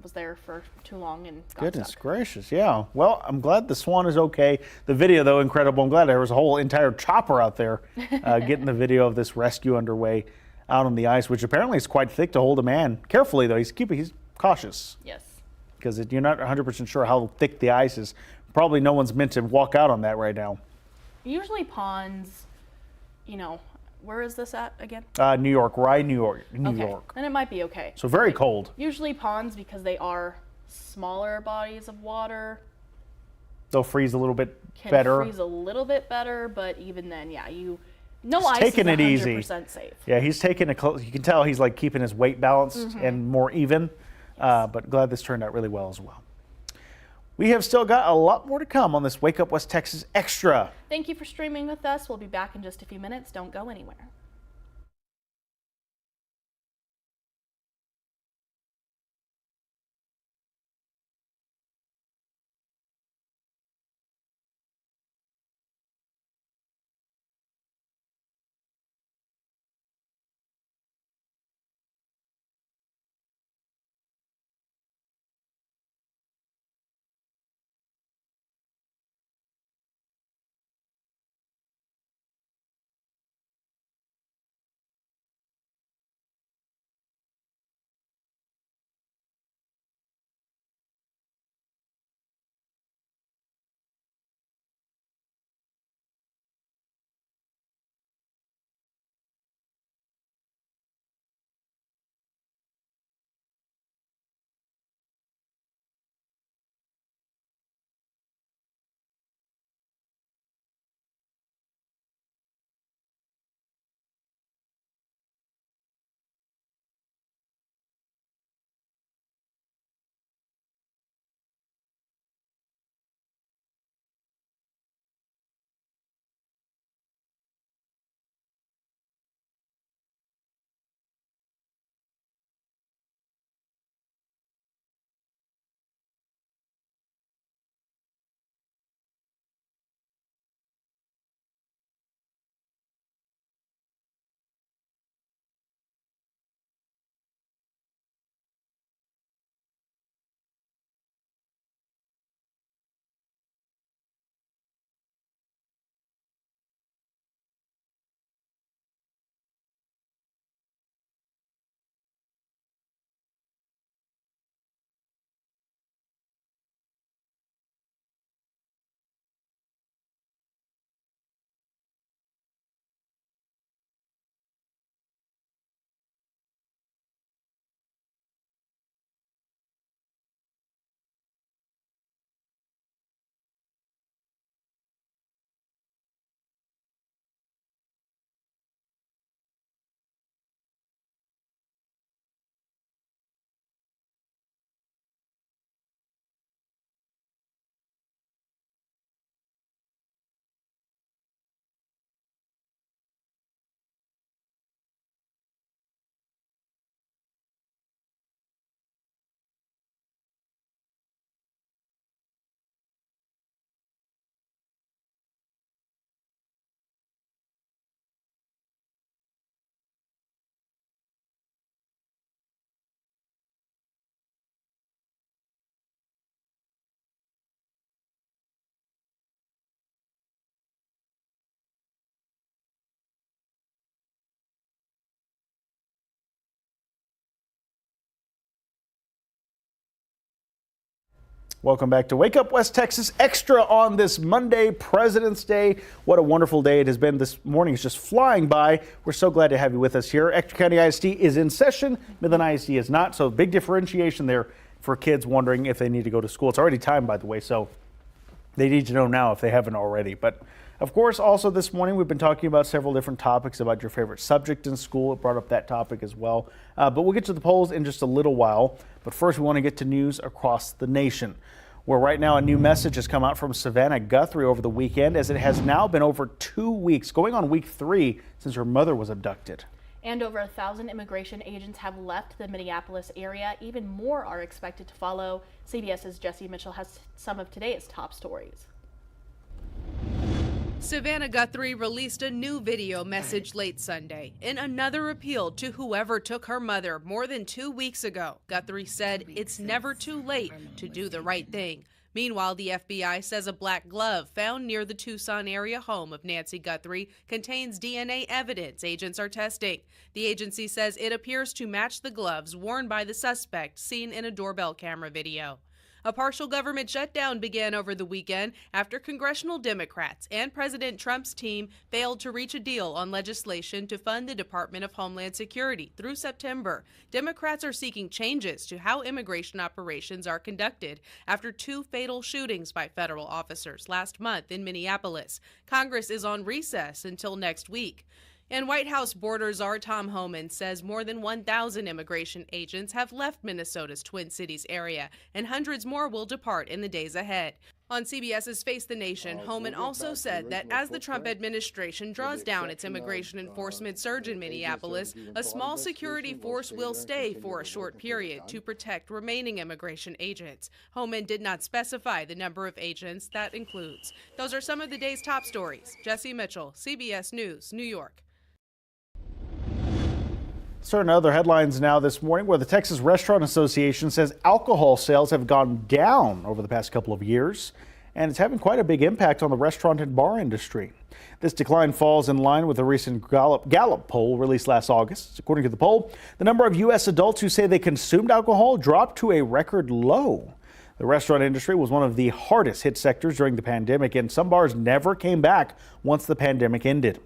S3: was there for too long and got
S2: Goodness
S3: stuck.
S2: gracious, yeah. Well, I'm glad the swan is okay. The video, though, incredible. I'm glad there was a whole entire chopper out there getting the video of this rescue underway out on the ice, which apparently is quite thick to hold a man. Carefully, though, he's cautious.
S3: Yes.
S2: Because you're not 100% sure how thick the ice is. Probably no one's meant to walk out on that right now.
S3: Usually ponds, where is this at again?
S2: New York, Rye, New York. New
S3: Okay.
S2: York.
S3: Then it might be okay.
S2: So very cold.
S3: Usually ponds, because they are smaller bodies of water.
S2: They'll freeze a little bit
S3: can freeze a little bit better, but even then, yeah, no ice
S2: taking
S3: is 100%
S2: it easy.
S3: safe.
S2: Yeah, he's taking it close. You can tell he's like keeping his weight balanced and more even. But glad this turned out really well as well. We have still got a lot more to come on this Wake Up West Texas Extra.
S3: Thank you for streaming with us. We'll be back in just a few minutes. Don't go anywhere.
S2: Welcome back to Wake Up West Texas Extra on this Monday, President's Day. What a wonderful day it has been. This morning is just flying by. We're so glad to have you with us here. Ector County ISD is in session. Midland ISD is not. So big differentiation there for kids wondering if they need to go to school. It's already time, by the way, so they need to know now if they haven't already. But of course, also this morning, we've been talking about several different topics about your favorite subject in school. It brought up that topic as well. But we'll get to the polls in just a little while. But first, we want to get to news across the nation, where right now a new message has come out from Savannah Guthrie over the weekend, as it has now been over 2 weeks, going on week 3, since her mother was abducted.
S3: And over 1,000 immigration agents have left the Minneapolis area. Even more are expected to follow. CBS's Jesse Mitchell has some of today's top stories.
S5: Savannah Guthrie released a new video message late Sunday in another appeal to whoever took her mother more than 2 weeks ago. Guthrie said it's never too late to do the right thing. Meanwhile, the FBI says a black glove found near the Tucson area home of Nancy Guthrie contains DNA evidence agents are testing. The agency says it appears to match the gloves worn by the suspect seen in a doorbell camera video. A partial government shutdown began over the weekend after congressional Democrats and President Trump's team failed to reach a deal on legislation to fund the Department of Homeland Security through September. Democrats are seeking changes to how immigration operations are conducted after 2 fatal shootings by federal officers last month in Minneapolis. Congress is on recess until next week. And White House border czar Tom Homan says more than 1,000 immigration agents have left Minnesota's Twin Cities area, and hundreds more will depart in the days ahead. On CBS's Face the Nation, Homan also said that as the Trump administration draws down its immigration enforcement surge in Minneapolis, a small security force will stay for a short period to protect remaining immigration agents. Homan did not specify the number of agents that includes. Those are some of the day's top stories. Jesse Mitchell, CBS News, New York.
S2: Certain other headlines now this morning, where the Texas Restaurant Association says alcohol sales have gone down over the past couple of years, and it's having quite a big impact on the restaurant and bar industry. This decline falls in line with a recent Gallup poll released last August. According to the poll, the number of U.S. adults who say they consumed alcohol dropped to a record low. The restaurant industry was one of the hardest hit sectors during the pandemic, and some bars never came back once the pandemic ended.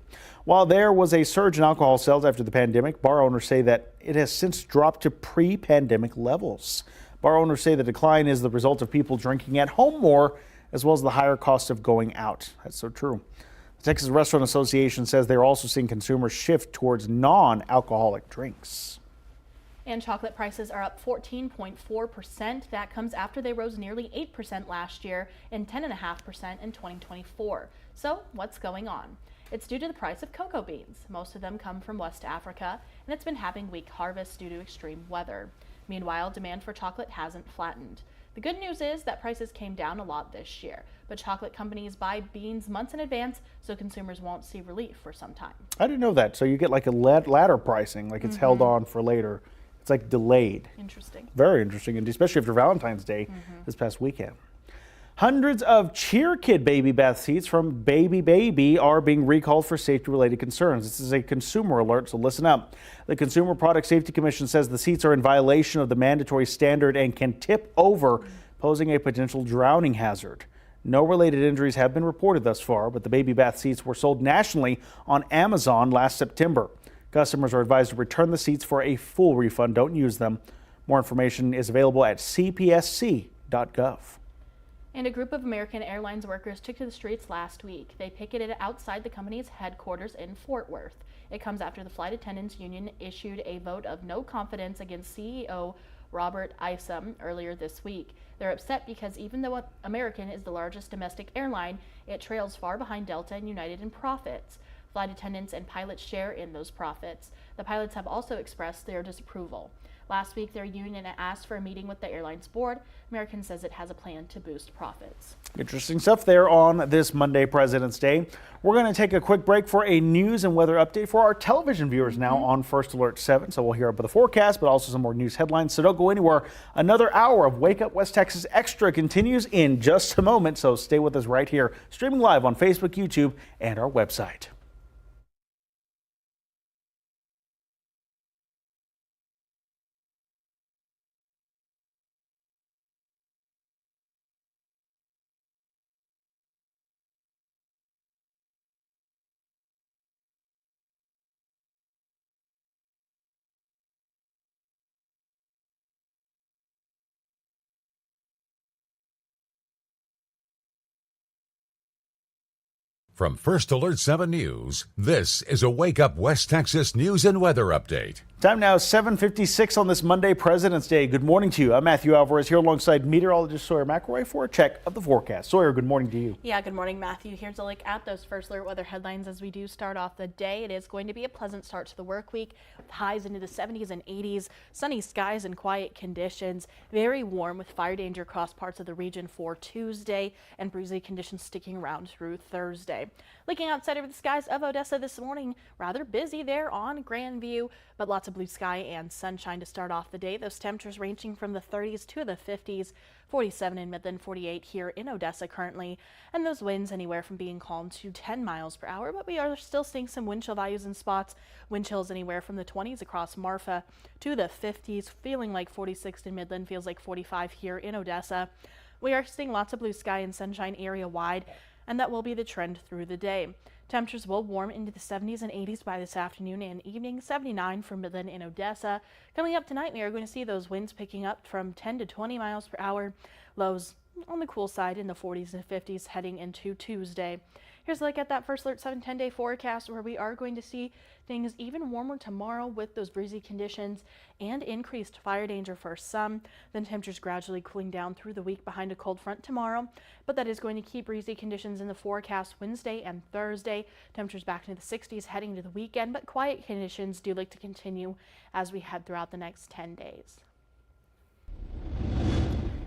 S2: While there was a surge in alcohol sales after the pandemic, bar owners say that it has since dropped to pre-pandemic levels. Bar owners say the decline is the result of people drinking at home more, as well as the higher cost of going out. That's so true. The Texas Restaurant Association says they're also seeing consumers shift towards non-alcoholic drinks.
S3: And chocolate prices are up 14.4%. That comes after they rose nearly 8% last year and 10.5% in 2024. So what's going on? It's due to the price of cocoa beans. Most of them come from West Africa, and it's been having weak harvests due to extreme weather. Meanwhile, demand for chocolate hasn't flattened. The good news is that prices came down a lot this year, but chocolate companies buy beans months in advance, so consumers won't see relief for some time.
S2: I didn't know that. So you get like a ladder pricing, like it's held on for later. It's like delayed.
S3: Interesting. Very
S2: interesting, and especially after Valentine's Day this past weekend. Hundreds of Cheer Kid baby bath seats from Baby Baby are being recalled for safety-related concerns. This is a consumer alert, so listen up. The Consumer Product Safety Commission says the seats are in violation of the mandatory standard and can tip over, posing a potential drowning hazard. No related injuries have been reported thus far, but the baby bath seats were sold nationally on Amazon last September. Customers are advised to return the seats for a full refund. Don't use them. More information is available at cpsc.gov.
S3: And a group of American Airlines workers took to the streets last week. They picketed outside the company's headquarters in Fort Worth. It comes after the Flight Attendants Union issued a vote of no confidence against CEO Robert Isom earlier this week. They're upset because even though American is the largest domestic airline, it trails far behind Delta and United in profits. Flight attendants and pilots share in those profits. The pilots have also expressed their disapproval. Last week, their union asked for a meeting with the airline's board. American says it has a plan to boost profits.
S2: Interesting stuff there on this Monday, President's Day. We're going to take a quick break for a news and weather update for our television viewers now on First Alert 7. So we'll hear about the forecast, but also some more news headlines. So don't go anywhere. Another hour of Wake Up West Texas Extra continues in just a moment. So stay with us right here, streaming live on Facebook, YouTube, and our website.
S1: From First Alert 7 News, this is a Wake Up West Texas news and weather update.
S2: Time now 7:56 on this Monday, President's Day. Good morning to you. I'm Matthew Alvarez here alongside meteorologist Sawyer McElroy for a check of the forecast. Sawyer, good morning to you.
S3: Yeah, good morning, Matthew. Here's a look at those First Alert weather headlines as we do start off the day. It is going to be a pleasant start to the work week with highs into the 70s and 80s, sunny skies and quiet conditions, very warm with fire danger across parts of the region for Tuesday and breezy conditions sticking around through Thursday. Looking outside over the skies of Odessa this morning, rather busy there on Grandview, but lots of blue sky and sunshine to start off the day. Those temperatures ranging from the 30s to the 50s, 47 in Midland, 48 here in Odessa currently, and those winds anywhere from being calm to 10 miles per hour, but we are still seeing some wind chill values in spots. Wind chills anywhere from the 20s across Marfa to the 50s, feeling like 46 in Midland, feels like 45 here in Odessa. We are seeing lots of blue sky and sunshine area wide, and that will be the trend through the day. Temperatures will warm into the 70s and 80s by this afternoon and evening, 79 for Midland and Odessa. Coming up tonight, we are going to see those winds picking up from 10 to 20 miles per hour. Lows on the cool side in the 40s and 50s heading into Tuesday. Here's a look at that First Alert 7-10-day forecast, where we are going to see things even warmer tomorrow with those breezy conditions and increased fire danger for some. Then temperatures gradually cooling down through the week behind a cold front tomorrow, but that is going to keep breezy conditions in the forecast Wednesday and Thursday. Temperatures back into the 60s heading to the weekend, but quiet conditions do like to continue as we head throughout the next 10 days.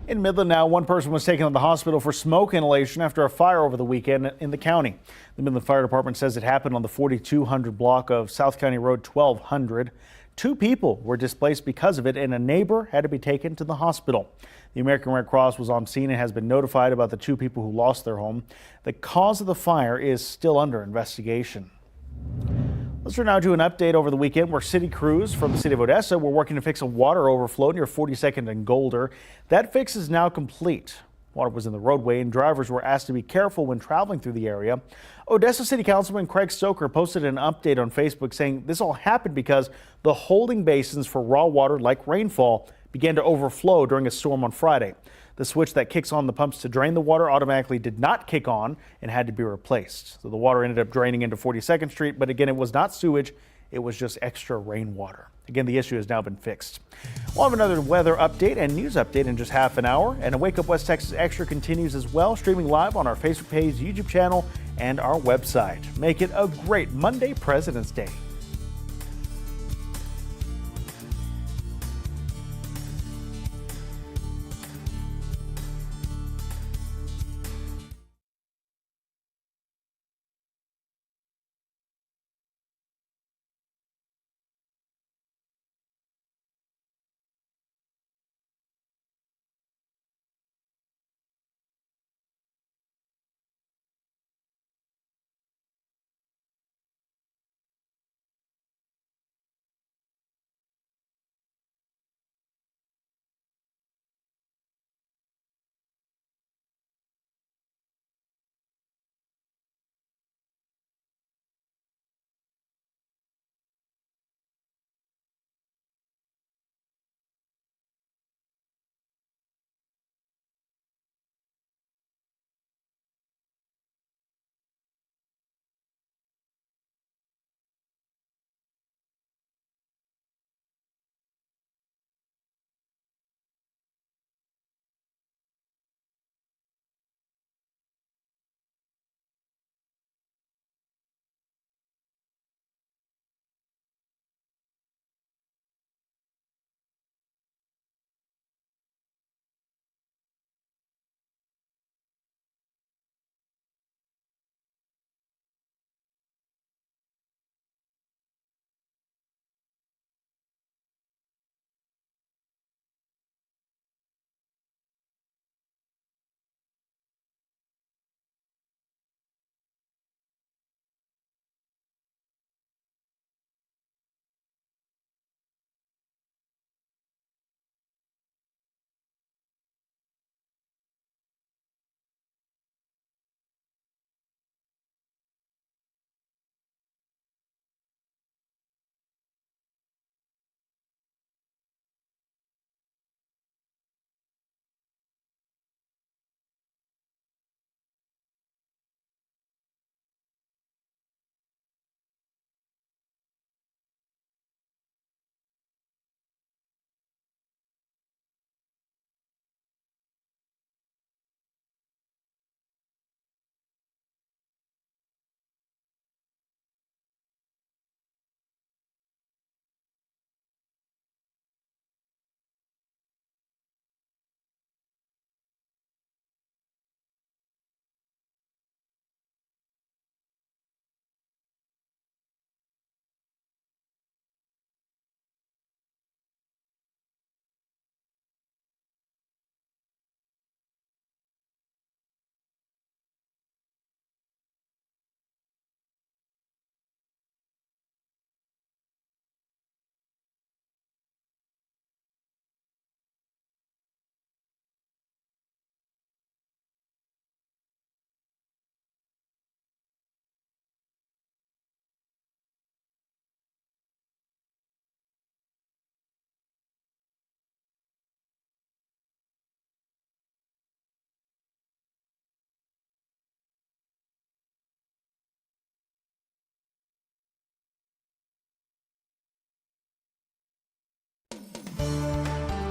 S2: In Midland now, one person was taken to the hospital for smoke inhalation after a fire over the weekend in the county. The Midland Fire Department says it happened on the 4200 block of South County Road 1200. 2 people were displaced because of it, and a neighbor had to be taken to the hospital. The American Red Cross was on scene and has been notified about the 2 people who lost their home. The cause of the fire is still under investigation. Let's turn now to an update over the weekend where city crews from the city of Odessa were working to fix a water overflow near 42nd and Golder. That fix is now complete. Water was in the roadway and drivers were asked to be careful when traveling through the area. Odessa City Councilman Craig Stoker posted an update on Facebook saying this all happened because the holding basins for raw water, like rainfall, began to overflow during a storm on Friday. The switch that kicks on the pumps to drain the water automatically did not kick on and had to be replaced. So the water ended up draining into 42nd Street, but again, it was not sewage. It was just extra rainwater. Again, the issue has now been fixed. We'll have another weather update and news update in just half an hour. And a Wake Up West Texas Extra continues as well, streaming live on our Facebook page, YouTube channel, and our website. Make it a great Monday, President's Day.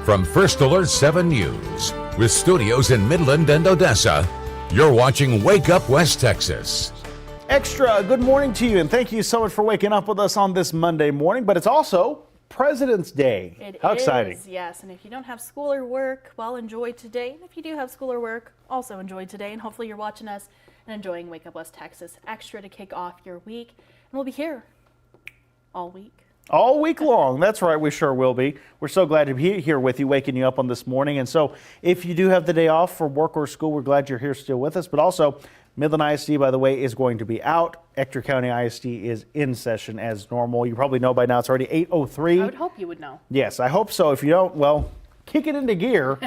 S1: From First Alert 7 News, with studios in Midland and Odessa, you're watching Wake Up West Texas.
S2: Extra, good morning to you, and thank you so much for waking up with us on this Monday morning, but it's also President's Day. How exciting.
S3: Yes, and if you don't have school or work, well, enjoy today. And if you do have school or work, also enjoy today, and hopefully you're watching us and enjoying Wake Up West Texas Extra to kick off your week, and we'll be here all week.
S2: All week long. That's right. We sure will be. We're so glad to be here with you, waking you up on this morning. And so if you do have the day off for work or school, we're glad you're here still with us. But also, Midland ISD, by the way, is going to be out. Ector County ISD is in session as normal. You probably know by now it's already 8:03.
S3: I would hope you would know.
S2: Yes, I hope so. If you don't, well, kick it into gear.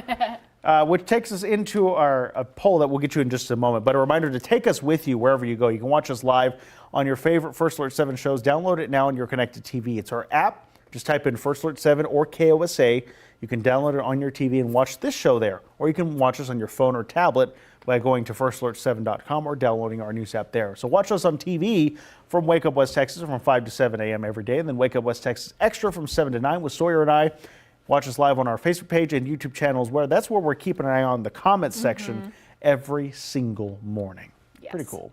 S2: Which takes us into a poll that we'll get you in just a moment. But a reminder to take us with you wherever you go. You can watch us live on your favorite First Alert 7 shows. Download it now on your connected TV. It's our app. Just type in First Alert 7 or KOSA. You can download it on your TV and watch this show there. Or you can watch us on your phone or tablet by going to firstalert7.com or downloading our news app there. So watch us on TV from Wake Up West Texas from 5 to 7 a.m. every day. And then Wake Up West Texas Extra from 7 to 9 with Sawyer and I. Watch us live on our Facebook page and YouTube channels. That's where we're keeping an eye on the comments section every single morning.
S3: Yes.
S2: Pretty cool.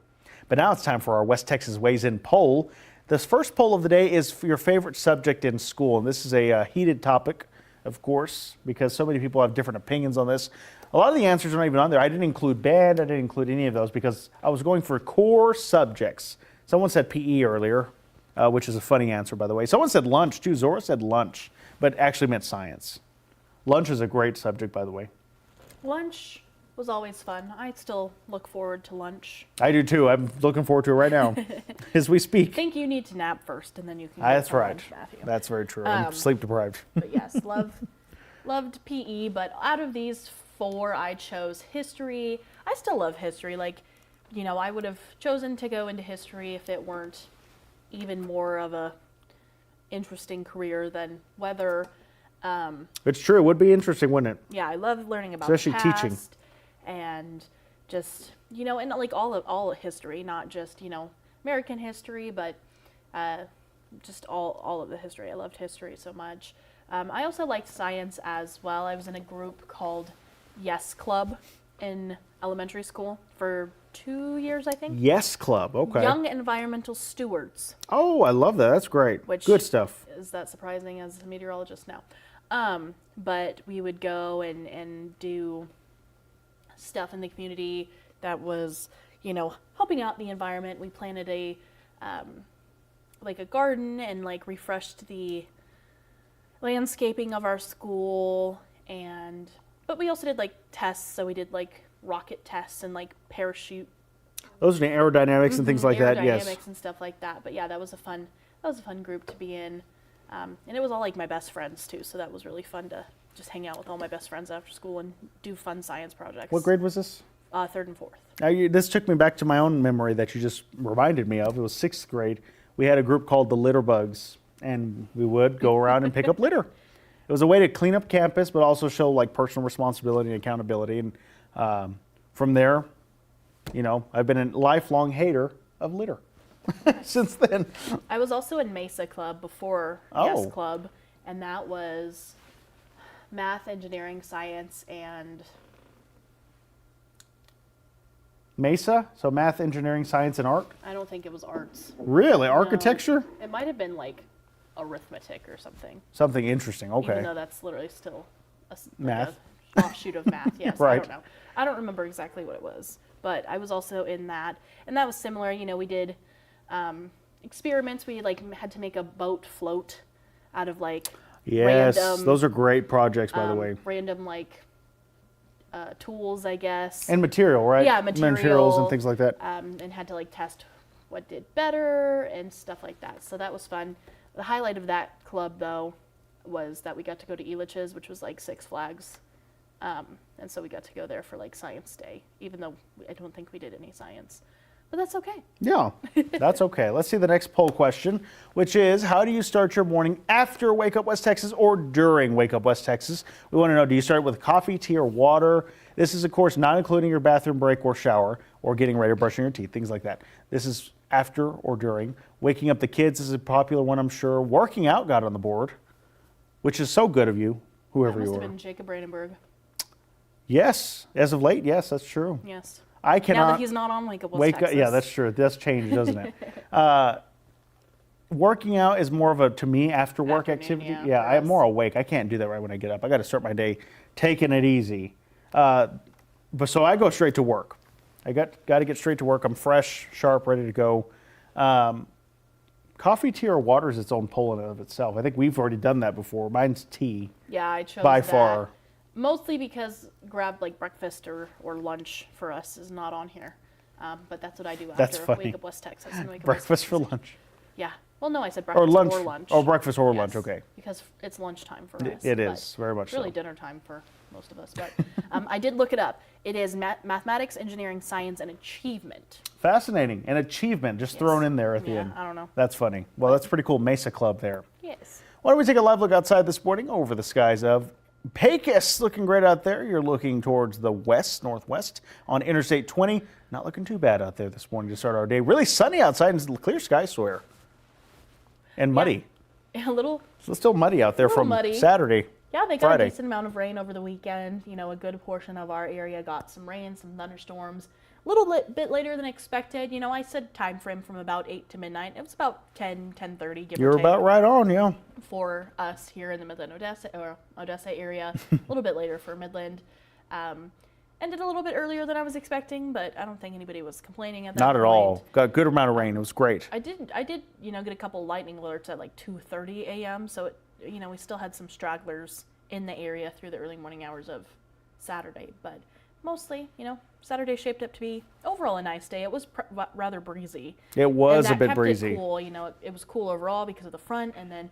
S2: But now it's time for our West Texas Weighs In poll. This first poll of the day is for your favorite subject in school. And this is a heated topic, of course, because so many people have different opinions on this. A lot of the answers aren't even on there. I didn't include band. I didn't include any of those because I was going for core subjects. Someone said PE earlier, which is a funny answer, by the way. Someone said lunch, too. Zora said lunch, but actually meant science. Lunch is a great subject, by the way.
S3: Lunch was always fun. I still look forward to lunch.
S2: I do, too. I'm looking forward to it right now as we speak.
S3: I think you need to nap first, and then you can go
S2: That's
S3: for
S2: right.
S3: lunch, Matthew.
S2: That's very true. I'm sleep deprived.
S3: But yes, loved PE, but out of these four, I chose history. I still love history. Like, you know, I would have chosen to go into history if it weren't even more of a interesting career than weather.
S2: It's true. It would be interesting, wouldn't it?
S3: Yeah, I love learning about
S2: Especially
S3: the past
S2: teaching.
S3: And just, you know, and like all of history, not just, you know, American history, but just all of the history. I loved history so much. I also liked science as well. I was in a group called Yes Club in elementary school for 2 years, I think.
S2: Yes Club. Okay.
S3: Young Environmental Stewards.
S2: Oh, I love that. That's great. Good stuff.
S3: Is that surprising as a meteorologist now? But we would go and do stuff in the community that was, you know, helping out the environment. We planted a garden and like refreshed the landscaping of our school, but we also did like tests. So we did like rocket tests and like parachute.
S2: Those are the aerodynamics and things like that. Yes.
S3: Aerodynamics and stuff like that. But yeah, that was a fun group to be in. And it was all like my best friends too. So that was really fun to just hang out with all my best friends after school and do fun science projects.
S2: What grade was this?
S3: Third and fourth.
S2: Now, this took me back to my own memory that you just reminded me of. It was sixth grade. We had a group called the Litter Bugs, and we would go around and pick up litter. It was a way to clean up campus, but also show like personal responsibility and accountability. And from there, you know, I've been a lifelong hater of litter since then.
S3: I was also in Mesa Club before Yes Club, and that was math, engineering, science, and
S2: Mesa? So math, engineering, science, and art?
S3: I don't think it was arts.
S2: Really?
S3: No.
S2: Architecture?
S3: It might have been like arithmetic or something.
S2: Something interesting. Okay.
S3: Even though that's literally still
S2: math.
S3: An offshoot of math. Yes.
S2: Right.
S3: I don't know. I don't remember exactly what it was, but I was also in that, and that was similar. You know, we did experiments. We like had to make a boat float out of like random,
S2: those are great projects, by the way.
S3: Random like tools, I guess.
S2: And material, right?
S3: Yeah,
S2: materials and things like that.
S3: And had to like test what did better and stuff like that. So that was fun. The highlight of that club, though, was that we got to go to Elitch's, which was like Six Flags. And so we got to go there for like Science Day, even though I don't think we did any science. But that's okay.
S2: Yeah, that's okay. Let's see the next poll question, which is, how do you start your morning after Wake Up West Texas or during Wake Up West Texas? We want to know, do you start with coffee, tea, or water? This is, of course, not including your bathroom break or shower or getting ready or brushing your teeth, things like that. This is after or during. Waking up the kids is a popular one, I'm sure. Working out got on the board, which is so good of you. whoever
S3: That
S2: you
S3: must
S2: were.
S3: have been Jacob Brandenburg.
S2: Yes, as of late, yes, that's true.
S3: Yes.
S2: I cannot.
S3: Now that he's not on Wake Up West
S2: Wake up,
S3: Texas.
S2: yeah, that's true. That's changed, doesn't it? Working out is more of a, to me, after work
S3: Afternoon,
S2: activity.
S3: yeah,
S2: Yeah,
S3: for
S2: I'm
S3: us.
S2: more awake. I can't do that right when I get up. I got to start my day taking it easy. But so I go straight to work. I got to get straight to work. I'm fresh, sharp, ready to go. Coffee, tea, or water is its own poll in and of itself. I think we've already done that before. Mine's tea.
S3: Yeah, I chose
S2: by
S3: that.
S2: far.
S3: Mostly because grab like breakfast or lunch for us is not on here. But that's what I do
S2: That's
S3: after
S2: funny.
S3: Wake Up West Texas. And Wake Up West
S2: Breakfast for
S3: Texas.
S2: lunch.
S3: Yeah. Well, no, I said
S2: Or
S3: breakfast
S2: lunch.
S3: or lunch.
S2: Oh, breakfast or lunch,
S3: Yes,
S2: okay.
S3: Because it's lunchtime for us.
S2: It
S3: but
S2: is, very much
S3: it's really
S2: so.
S3: dinner time for most of us. But I did look it up. It is mathematics, engineering, science, and achievement.
S2: Fascinating. And achievement just thrown in there at the
S3: Yeah,
S2: end.
S3: I don't know.
S2: That's funny. Well, that's pretty cool. Mesa Club there.
S3: Yes.
S2: Why don't we take a live look outside this morning over the skies of Pecos. Looking great out there. You're looking towards the west, northwest on Interstate 20. Not looking too bad out there this morning to start our day. Really sunny outside and clear skies, Sawyer. And muddy.
S3: A little.
S2: So it's still muddy out there
S3: little
S2: from
S3: muddy.
S2: Saturday.
S3: Yeah, they got
S2: Friday.
S3: a decent amount of rain over the weekend. You know, a good portion of our area got some rain, some thunderstorms. A little bit later than expected. You know, I said time frame from about 8 to midnight. It was about 10:30, give or
S2: You're
S3: take,
S2: about right on, yeah.
S3: for us here in the Midland, Odessa area. A little bit later for Midland. Ended a little bit earlier than I was expecting, but I don't think anybody was complaining at that
S2: Not
S3: point.
S2: at all. Got a good amount of rain. It was great.
S3: I did, you know, get a couple lightning alerts at like 2:30 a.m. So it, you know, we still had some stragglers in the area through the early morning hours of Saturday, but mostly, you know, Saturday shaped up to be overall a nice day. It was rather breezy.
S2: It was
S3: And
S2: a
S3: that
S2: bit
S3: kept
S2: breezy.
S3: It cool, you know, it was cool overall because of the front, and then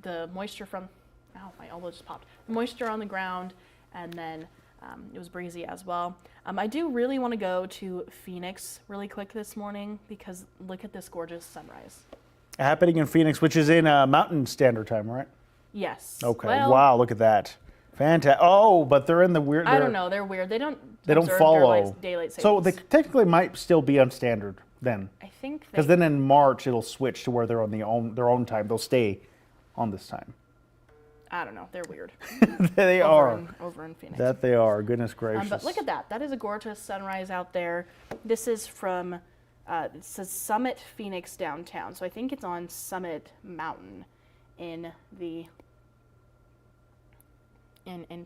S3: the moisture from, oh, my elbow just popped. The moisture on the ground, and then it was breezy as well. I do really want to go to Phoenix really quick this morning because look at this gorgeous sunrise.
S2: Happening in Phoenix, which is in Mountain Standard Time, right?
S3: Yes.
S2: Okay.
S3: Well,
S2: Wow, look at that. Fantastic. Oh, but they're in the weird.
S3: I don't know. They're weird. They don't observe
S2: follow.
S3: daylight savings.
S2: So they technically might still be on standard then.
S3: I think
S2: Because then in March it'll switch to where they're on their own time. They'll stay on this time.
S3: I don't know. They're weird.
S2: They are.
S3: Over in Phoenix.
S2: That they are. Goodness gracious.
S3: But look at that. That is a gorgeous sunrise out there. This is from, it says Summit Phoenix downtown. So I think it's on Summit Mountain in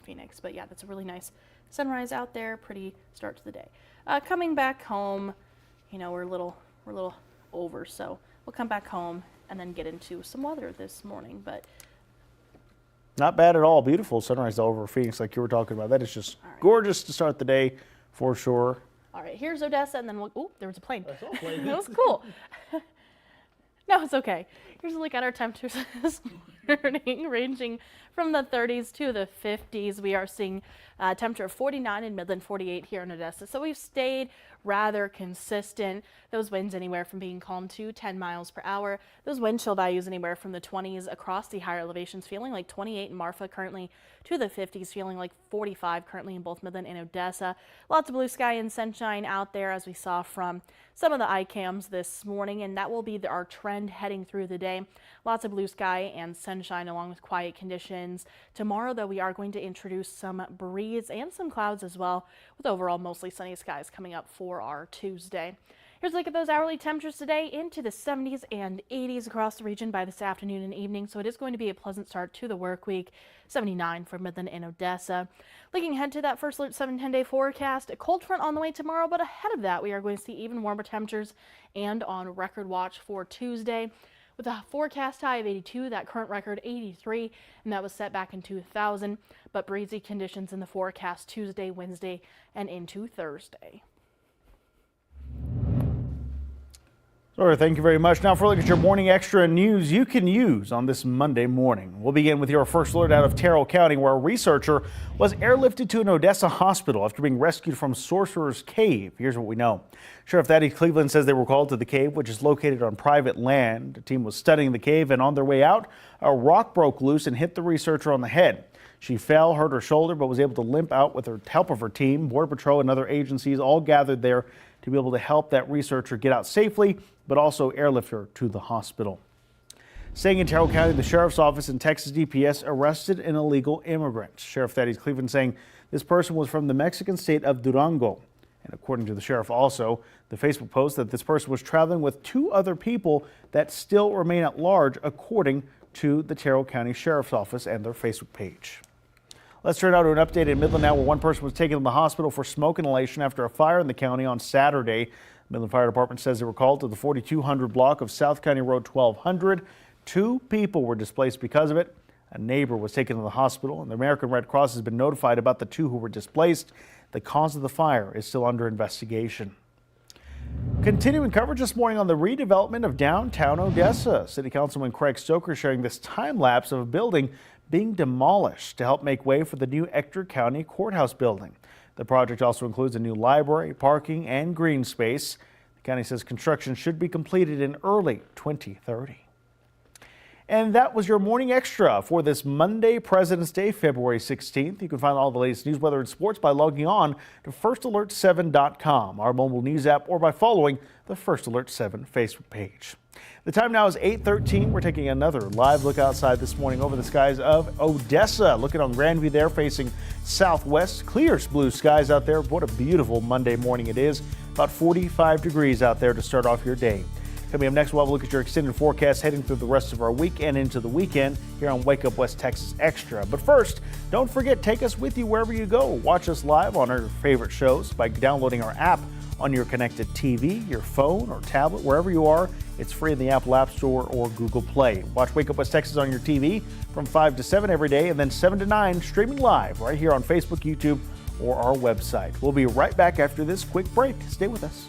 S3: Phoenix. But yeah, that's a really nice sunrise out there. Pretty start to the day. Coming back home, you know, we're a little over. So we'll come back home and then get into some weather this morning. But
S2: Not bad at all. Beautiful sunrise over Phoenix like you were talking about. That is just gorgeous to start the day for sure.
S3: all right, here's Odessa, and then oh, there was a plane. That was cool. No, it's okay. Here's a look at our temperatures this morning, ranging from the 30s to the 50s. We are seeing a temperature of 49 in Midland, 48 here in Odessa. So we've stayed rather consistent. Those winds anywhere from being calm to 10 miles per hour. Those wind chill values anywhere from the 20s across the higher elevations, feeling like 28 in Marfa currently, to the 50s, feeling like 45 currently in both Midland and Odessa. Lots of blue sky and sunshine out there, as we saw from some of the iCams this morning, and that will be our trend heading through the day. Lots of blue sky and sunshine along with quiet conditions. Tomorrow, though, we are going to introduce some breeze and some clouds as well, with overall mostly sunny skies coming up for our Tuesday. Here's a look at those hourly temperatures today, into the 70s and 80s across the region by this afternoon and evening. So it is going to be a pleasant start to the work week. 79 for Midland and Odessa. Looking ahead to that first alert 7-10-day forecast, a cold front on the way tomorrow, but ahead of that, we are going to see even warmer temperatures and on record watch for Tuesday. With a forecast high of 82, that current record 83, and that was set back in 2000, but breezy conditions in the forecast Tuesday, Wednesday, and into Thursday.
S2: Sorry, thank you very much. Now for a look at your morning extra news you can use on this Monday morning. We'll begin with your first alert out of Terrell County, where a researcher was airlifted to an Odessa hospital after being rescued from Sorcerer's Cave. Here's what we know. Sheriff Thaddeus Cleveland says they were called to the cave, which is located on private land. The team was studying the cave, and on their way out, a rock broke loose and hit the researcher on the head. She fell, hurt her shoulder, but was able to limp out with the help of her team. Border Patrol and other agencies all gathered there to be able to help that researcher get out safely, but also airlift her to the hospital. Staying in Terrell County, the Sheriff's Office and Texas DPS arrested an illegal immigrant. Sheriff Thaddeus Cleveland saying this person was from the Mexican state of Durango. And according to the sheriff also, the Facebook post that this person was traveling with 2 other people that still remain at large, according to the Terrell County Sheriff's Office and their Facebook page. Let's turn now to an update in Midland now, where one person was taken to the hospital for smoke inhalation after a fire in the county on Saturday. Midland Fire Department says they were called to the 4200 block of South County Road 1200. 2 people were displaced because of it. A neighbor was taken to the hospital, and the American Red Cross has been notified about the 2 who were displaced. The cause of the fire is still under investigation. Continuing coverage this morning on the redevelopment of downtown Odessa. City Councilman Craig Stoker sharing this time lapse of a building being demolished to help make way for the new XTRA County Courthouse building. The project also includes a new library, parking, and green space. The county says construction should be completed in early 2030. And that was your Morning Extra for this Monday, President's Day, February 16th. You can find all the latest news, weather, and sports by logging on to firstalert7.com, our mobile news app, or by following the First Alert 7 Facebook page. The time now is 8:13. We're taking another live look outside this morning over the skies of Odessa. Looking on Grandview there, facing southwest. Clear blue skies out there. What a beautiful Monday morning it is. About 45 degrees out there to start off your day. Coming up next, we'll have a look at your extended forecast heading through the rest of our week and into the weekend here on Wake Up West Texas Extra. But first, don't forget, take us with you wherever you go. Watch us live on our favorite shows by downloading our app on your connected TV, your phone, or tablet, wherever you are. It's free in the Apple App Store or Google Play. Watch Wake Up West Texas on your TV from 5 to 7 every day, and then 7 to 9 streaming live right here on Facebook, YouTube, or our website. We'll be right back after this quick break. Stay with us.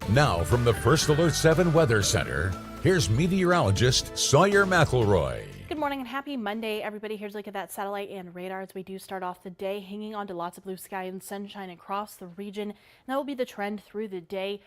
S1: Now from the First Alert 7 Weather Center, Here's meteorologist Sawyer McElroy.
S3: Good morning and happy Monday, everybody. Here's a look at that satellite and radar as we do start off the day, hanging on to lots of blue sky and sunshine across the region. And that will be the trend through the day.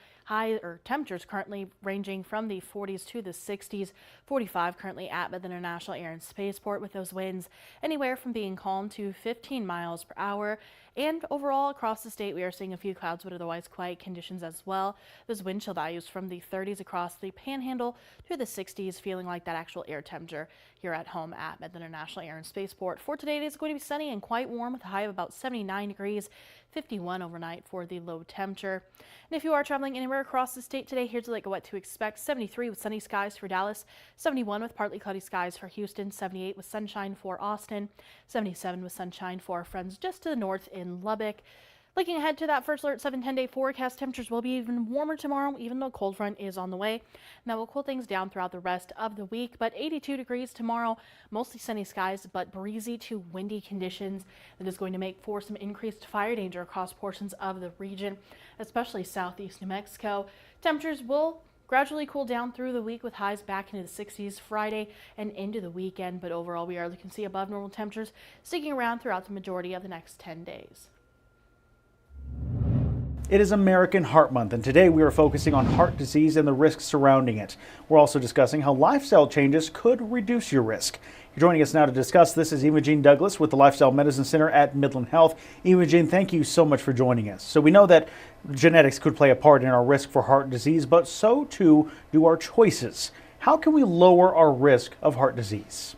S3: Temperatures currently ranging from the 40s to the 60s, 45 currently at Midland International Air and Spaceport, with those winds anywhere from being calm to 15 miles per hour. And overall across the state, we are seeing a few clouds, but otherwise quiet conditions as well. Those wind chill values from the 30s across the Panhandle to the 60s, feeling like that actual air temperature here at home at Midland International Air and Spaceport. For today, it is going to be sunny and quite warm with a high of about 79 degrees, 51 overnight for the low temperature. And if you are traveling anywhere across the state today, here's a look at what to expect. 73 with sunny skies for Dallas, 71 with partly cloudy skies for Houston, 78 with sunshine for Austin, 77 with sunshine for our friends just to the north in Lubbock. Looking ahead to that first alert 7-10 day forecast, temperatures will be even warmer tomorrow, even though cold front is on the way. And that will cool things down throughout the rest of the week, but 82 degrees tomorrow, mostly sunny skies, but breezy to windy conditions. That is going to make for some increased fire danger across portions of the region, especially southeast New Mexico. Temperatures will gradually cool down through the week with highs back into the 60s Friday and into the weekend, but overall we are looking to see above normal temperatures sticking around throughout the majority of the next 10 days.
S2: It is American Heart Month, and today we are focusing on heart disease and the risks surrounding it. We're also discussing how lifestyle changes could reduce your risk. Joining us now to discuss this is Imogene Douglas with the Lifestyle Medicine Center at Midland Health. Imogene, thank you so much for joining us. So we know that genetics could play a part in our risk for heart disease, but so too do our choices. How can we lower our risk of heart disease?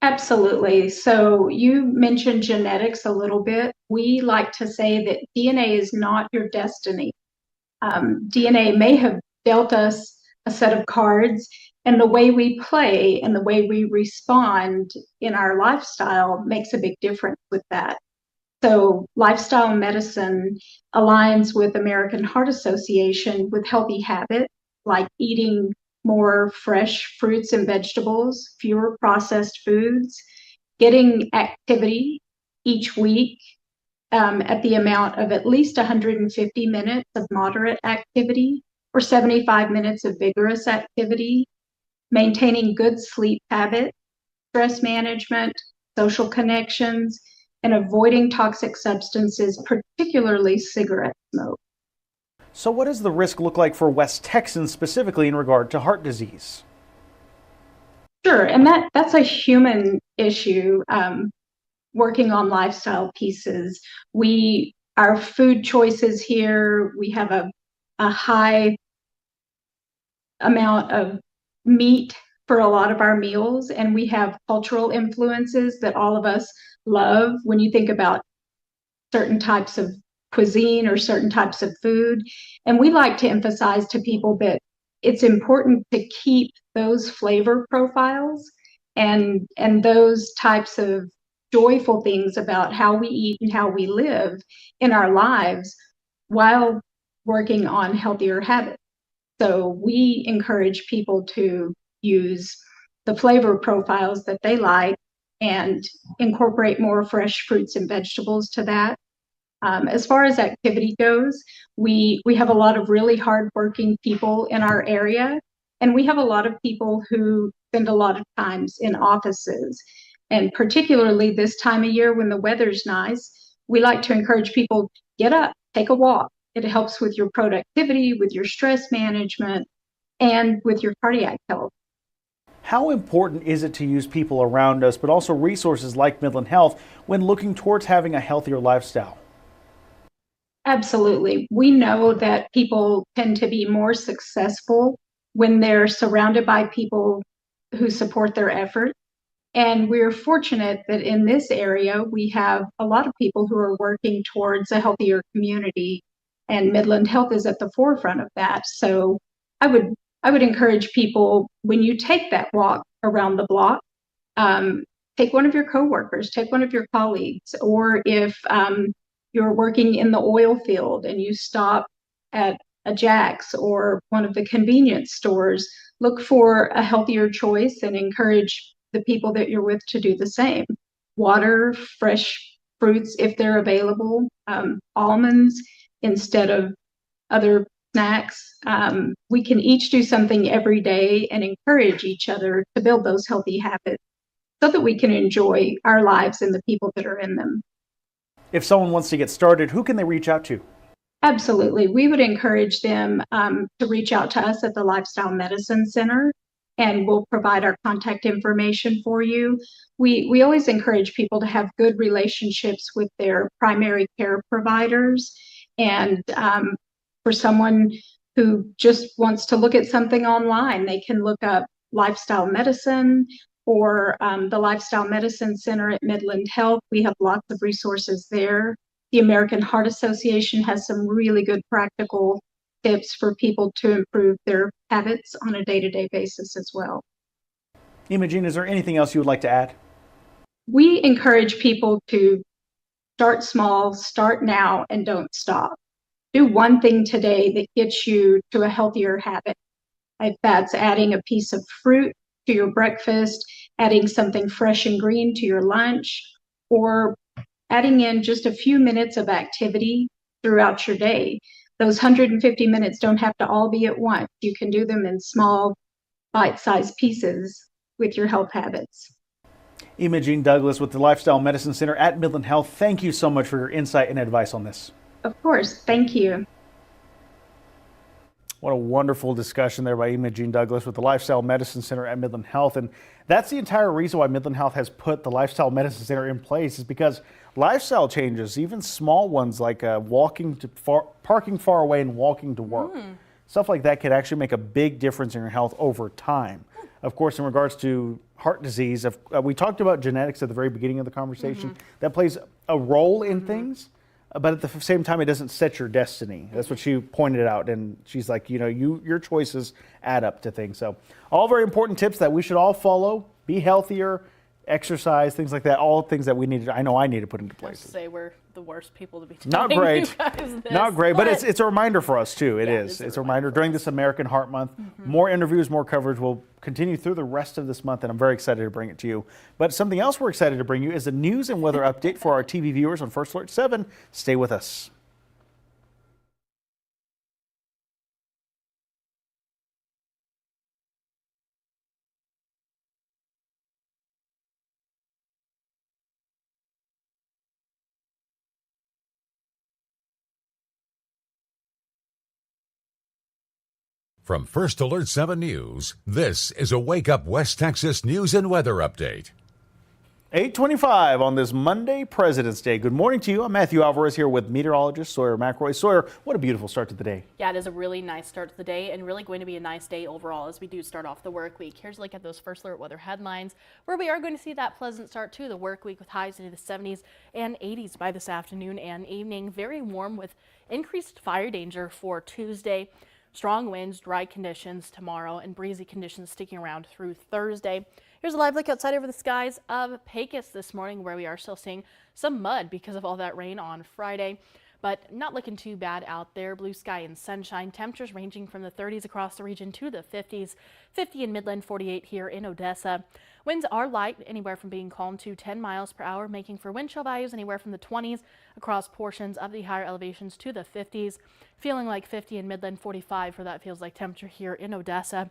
S4: Absolutely. So you mentioned genetics a little bit. We like to say that DNA is not your destiny. DNA may have dealt us a set of cards, and the way we play and the way we respond in our lifestyle makes a big difference with that. So lifestyle medicine aligns with American Heart Association with healthy habits like eating more fresh fruits and vegetables, fewer processed foods, getting activity each week at the amount of at least 150 minutes of moderate activity or 75 minutes of vigorous activity, maintaining good sleep habits, stress management, social connections, and avoiding toxic substances, particularly cigarette smoke.
S2: So what does the risk look like for West Texans specifically in regard to heart disease?
S4: Sure, and that's a human issue. Working on lifestyle pieces, our food choices here, we have a high amount of meat for a lot of our meals, and we have cultural influences that all of us love when you think about certain types of cuisine or certain types of food. And we like to emphasize to people that it's important to keep those flavor profiles and those types of joyful things about how we eat and how we live in our lives while working on healthier habits. So we encourage people to use the flavor profiles that they like and incorporate more fresh fruits and vegetables to that. As far as activity goes, we have a lot of really hardworking people in our area, and we have a lot of people who spend a lot of times in offices. And particularly this time of year when the weather's nice, we like to encourage people, get up, take a walk. It helps with your productivity, with your stress management, and with your cardiac health.
S2: How important is it to use people around us, but also resources like Midland Health when looking towards having a healthier lifestyle?
S4: Absolutely. We know that people tend to be more successful when they're surrounded by people who support their efforts. And we're fortunate that in this area, we have a lot of people who are working towards a healthier community, and Midland Health is at the forefront of that. So I would encourage people, when you take that walk around the block, take one of your coworkers, take one of your colleagues, or if you're working in the oil field and you stop at a Jack's or one of the convenience stores, look for a healthier choice and encourage the people that you're with to do the same. Water, fresh fruits if they're available, almonds instead of other snacks. We can each do something every day and encourage each other to build those healthy habits so that we can enjoy our lives and the people that are in them.
S2: If someone wants to get started, who can they reach out to?
S4: Absolutely. We would encourage them to reach out to us at the Lifestyle Medicine Center, and we'll provide our contact information for you. We always encourage people to have good relationships with their primary care providers. And for someone who just wants to look at something online, they can look up lifestyle medicine or the Lifestyle Medicine Center at Midland Health. We have lots of resources there. The American Heart Association has some really good practical tips for people to improve their habits on a day-to-day basis as well.
S2: Imogene, is there anything else you would like to add?
S4: We encourage people to start small, start now, and don't stop. Do one thing today that gets you to a healthier habit. If that's adding a piece of fruit to your breakfast, adding something fresh and green to your lunch, or adding in just a few minutes of activity throughout your day. Those 150 minutes don't have to all be at once. You can do them in small, bite-sized pieces with your health habits.
S2: Imogene Douglas with the Lifestyle Medicine Center at Midland Health. Thank you so much for your insight and advice on this.
S4: Of course. Thank you.
S2: What a wonderful discussion there by Imogene Douglas with the Lifestyle Medicine Center at Midland Health. And that's the entire reason why Midland Health has put the Lifestyle Medicine Center in place, is because lifestyle changes, even small ones like parking far away and walking to work, stuff like that, can actually make a big difference in your health over time. Of course, in regards to heart disease, we talked about genetics at the very beginning of the conversation. That plays a role in things. But at the same time, it doesn't set your destiny. That's what she pointed out. And she's like, your choices add up to things. So all very important tips that we should all follow. Be healthier, exercise, things like that. All things that I know I need to put into place.
S3: Say we're the worst people to be telling
S2: Not great.
S3: you guys this.
S2: Not great, but it's a reminder for us too. It is. It's a reminder during this American Heart Month. More interviews, more coverage will continue through the rest of this month, and I'm very excited to bring it to you. But something else we're excited to bring you is a news and weather update for our TV viewers on First Alert 7. Stay with us.
S1: From First Alert 7 News, this is a Wake Up West Texas news and weather update.
S2: 8:25 on this Monday, President's Day. Good morning to you. I'm Matthew Alvarez here with meteorologist Sawyer McRoy. Sawyer, what a beautiful start to the day.
S3: Yeah, it is a really nice start to the day and really going to be a nice day overall as we do start off the work week. Here's a look at those First Alert weather headlines, where we are going to see that pleasant start to the work week with highs into the 70s and 80s by this afternoon and evening. Very warm with increased fire danger for Tuesday. Strong winds, dry conditions tomorrow, and breezy conditions sticking around through Thursday. Here's a live look outside over the skies of Pecos this morning, where we are still seeing some mud because of all that rain on Friday, but not looking too bad out there. Blue sky and sunshine, temperatures ranging from the 30s across the region to the 50s, 50 in Midland, 48 here in Odessa. Winds are light, anywhere from being calm to 10 miles per hour, making for wind chill values anywhere from the 20s across portions of the higher elevations to the 50s. Feeling like 50 in Midland, 45 for that feels like temperature here in Odessa.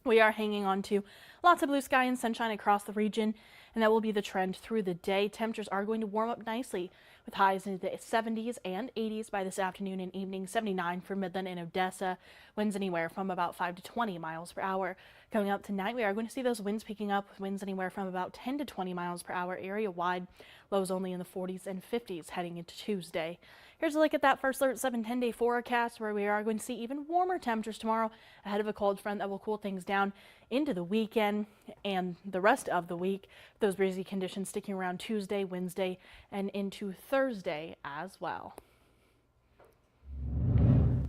S3: We are hanging on to lots of blue sky and sunshine across the region, and that will be the trend through the day. Temperatures are going to warm up nicely with highs into the 70s and 80s by this afternoon and evening. 79 for Midland and Odessa. Winds anywhere from about 5 to 20 miles per hour. Coming up tonight, we are going to see those winds picking up with winds anywhere from about 10 to 20 miles per hour area wide. Lows only in the 40s and 50s heading into Tuesday. Here's a look at that First Alert 7 10-day forecast, where we are going to see even warmer temperatures tomorrow ahead of a cold front that will cool things down into the weekend and the rest of the week. Those breezy conditions sticking around Tuesday, Wednesday, and into Thursday as well.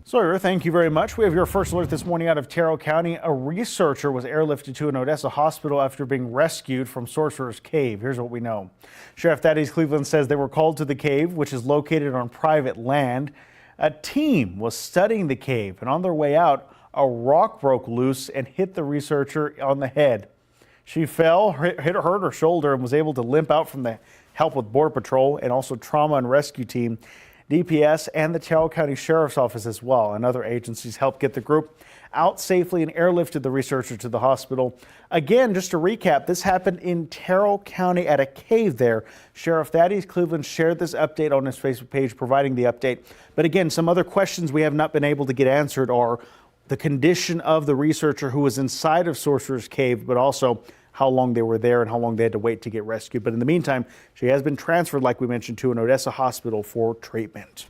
S2: Sawyer, thank you very much. We have your first alert this morning out of Terrell County. A researcher was airlifted to an Odessa hospital after being rescued from Sorcerer's Cave. Here's what we know. Sheriff Thaddeus Cleveland says they were called to the cave, which is located on private land. A team was studying the cave, and on their way out, a rock broke loose and hit the researcher on the head. She fell, hurt her shoulder, and was able to limp out from the help with Border Patrol and also trauma and rescue team. DPS, and the Terrell County Sheriff's Office as well, and other agencies helped get the group out safely and airlifted the researcher to the hospital. Again, just to recap, this happened in Terrell County at a cave there. Sheriff Thaddeus Cleveland shared this update on his Facebook page, providing the update. But again, some other questions we have not been able to get answered are the condition of the researcher who was inside of Sorcerer's Cave, but also how long they were there and how long they had to wait to get rescued. But in the meantime, she has been transferred, like we mentioned, to an Odessa hospital for treatment.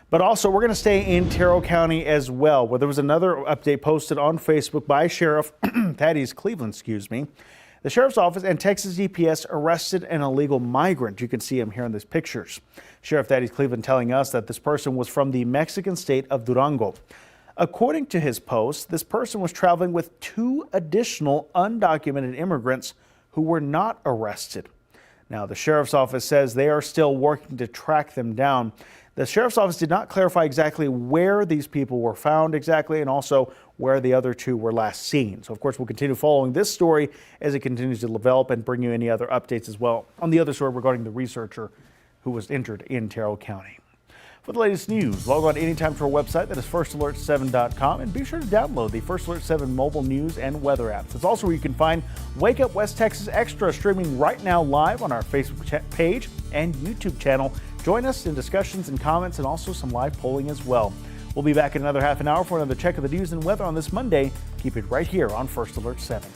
S2: But also, we're going to stay in Terrell County as well, where there was another update posted on Facebook by Sheriff Thaddeus Cleveland, The Sheriff's Office and Texas DPS arrested an illegal migrant. You can see him here in these pictures. Sheriff Thaddeus Cleveland telling us that this person was from the Mexican state of Durango. According to his post, this person was traveling with 2 additional undocumented immigrants who were not arrested. Now, the Sheriff's Office says they are still working to track them down. The Sheriff's Office did not clarify exactly where these people were found exactly, and also where the other 2 were last seen. So, of course, we'll continue following this story as it continues to develop and bring you any other updates as well on the other story regarding the researcher who was injured in Terrell County. For the latest news, log on anytime to our website, that is firstalert7.com, and be sure to download the First Alert 7 mobile news and weather apps. It's also where you can find Wake Up West Texas Extra, streaming right now live on our Facebook page and YouTube channel. Join us in discussions and comments, and also some live polling as well. We'll be back in another half an hour for another check of the news and weather on this Monday. Keep it right here on First Alert 7.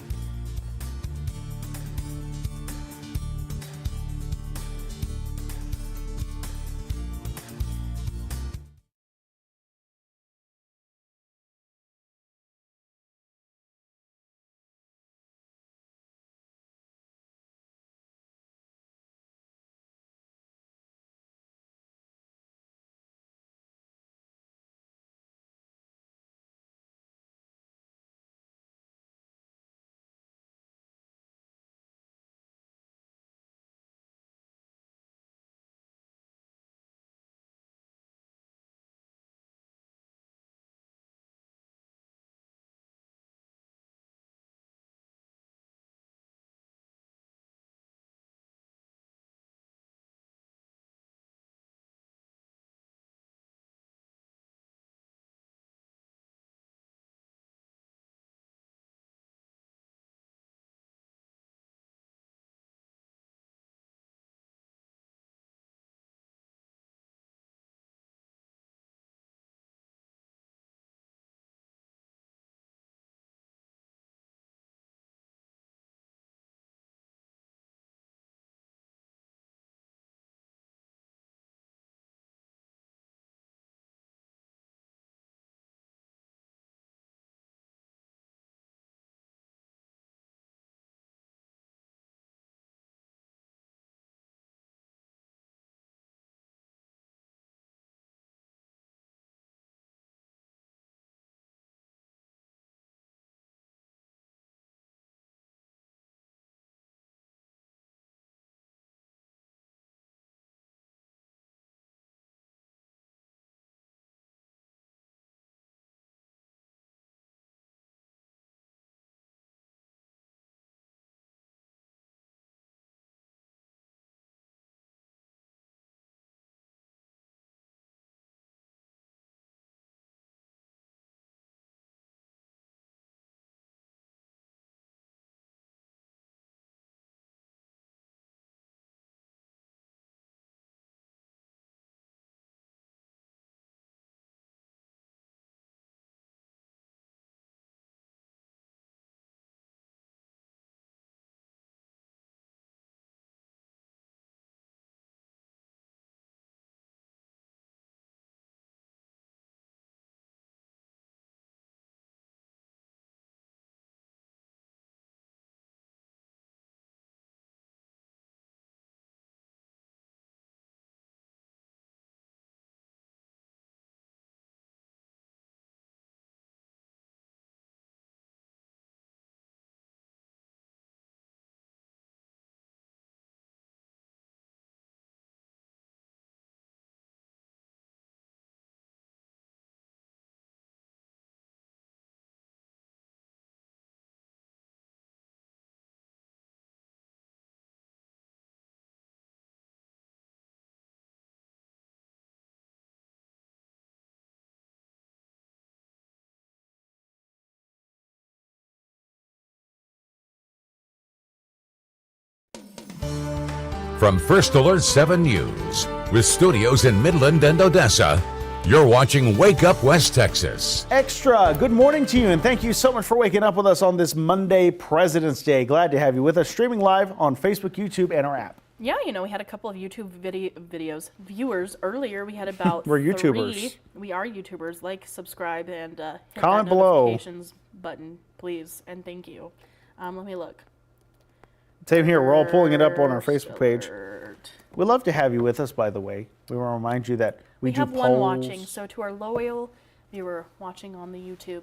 S1: From First Alert 7 News, with studios in Midland and Odessa, you're watching Wake Up West Texas.
S2: Extra, good morning to you, and thank you so much for waking up with us on this Monday, President's Day. Glad to have you with us, streaming live on Facebook, YouTube, and our app.
S3: Yeah, you know, we had a couple of YouTube viewers earlier. We had about
S2: We're YouTubers.
S3: We are YouTubers. Like, subscribe, and hit
S2: comment
S3: that
S2: below.
S3: Notifications button, please, and thank you. Let me look.
S2: Same here. We're all pulling it up on our
S3: First
S2: Facebook page.
S3: Alert.
S2: We'd love to have you with us, by the way. We want to remind you that we do
S3: have
S2: polls.
S3: one watching, so to our loyal viewer watching on the YouTube,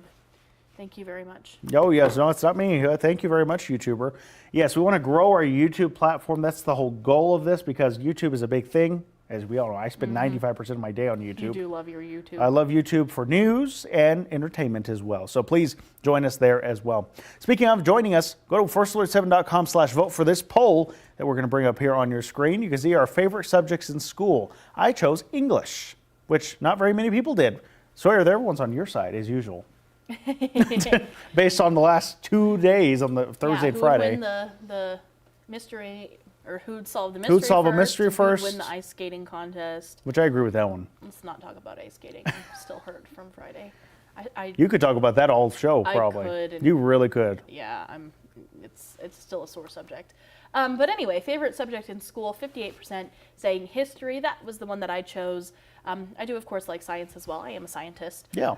S3: thank you very much.
S2: Oh, yes. No, it's not me. Thank you very much, YouTuber. Yes, we want to grow our YouTube platform. That's the whole goal of this, because YouTube is a big thing. As we all know, I spend 95% of my day on YouTube.
S3: You do love your YouTube.
S2: I love YouTube for news and entertainment as well. So please join us there as well. Speaking of joining us, go to firstalert7.com/vote for this poll that we're going to bring up here on your screen. You can see our favorite subjects in school. I chose English, which not very many people did. Sawyer, everyone's on your side as usual. Based on the last 2 days on the Thursday and Friday.
S3: Who would win the mystery, or who'd solve the mystery
S2: Who'd solve a mystery first?
S3: Who'd win the ice skating contest?
S2: Which I agree with that one.
S3: Let's not talk about ice skating. I'm still hurt from Friday.
S2: You could talk about that all show, probably.
S3: I could.
S2: You really could.
S3: Yeah, it's still a sore subject. But anyway, favorite subject in school, 58% saying history. That was the one that I chose. I do, of course, like science as well. I am a scientist.
S2: Yeah.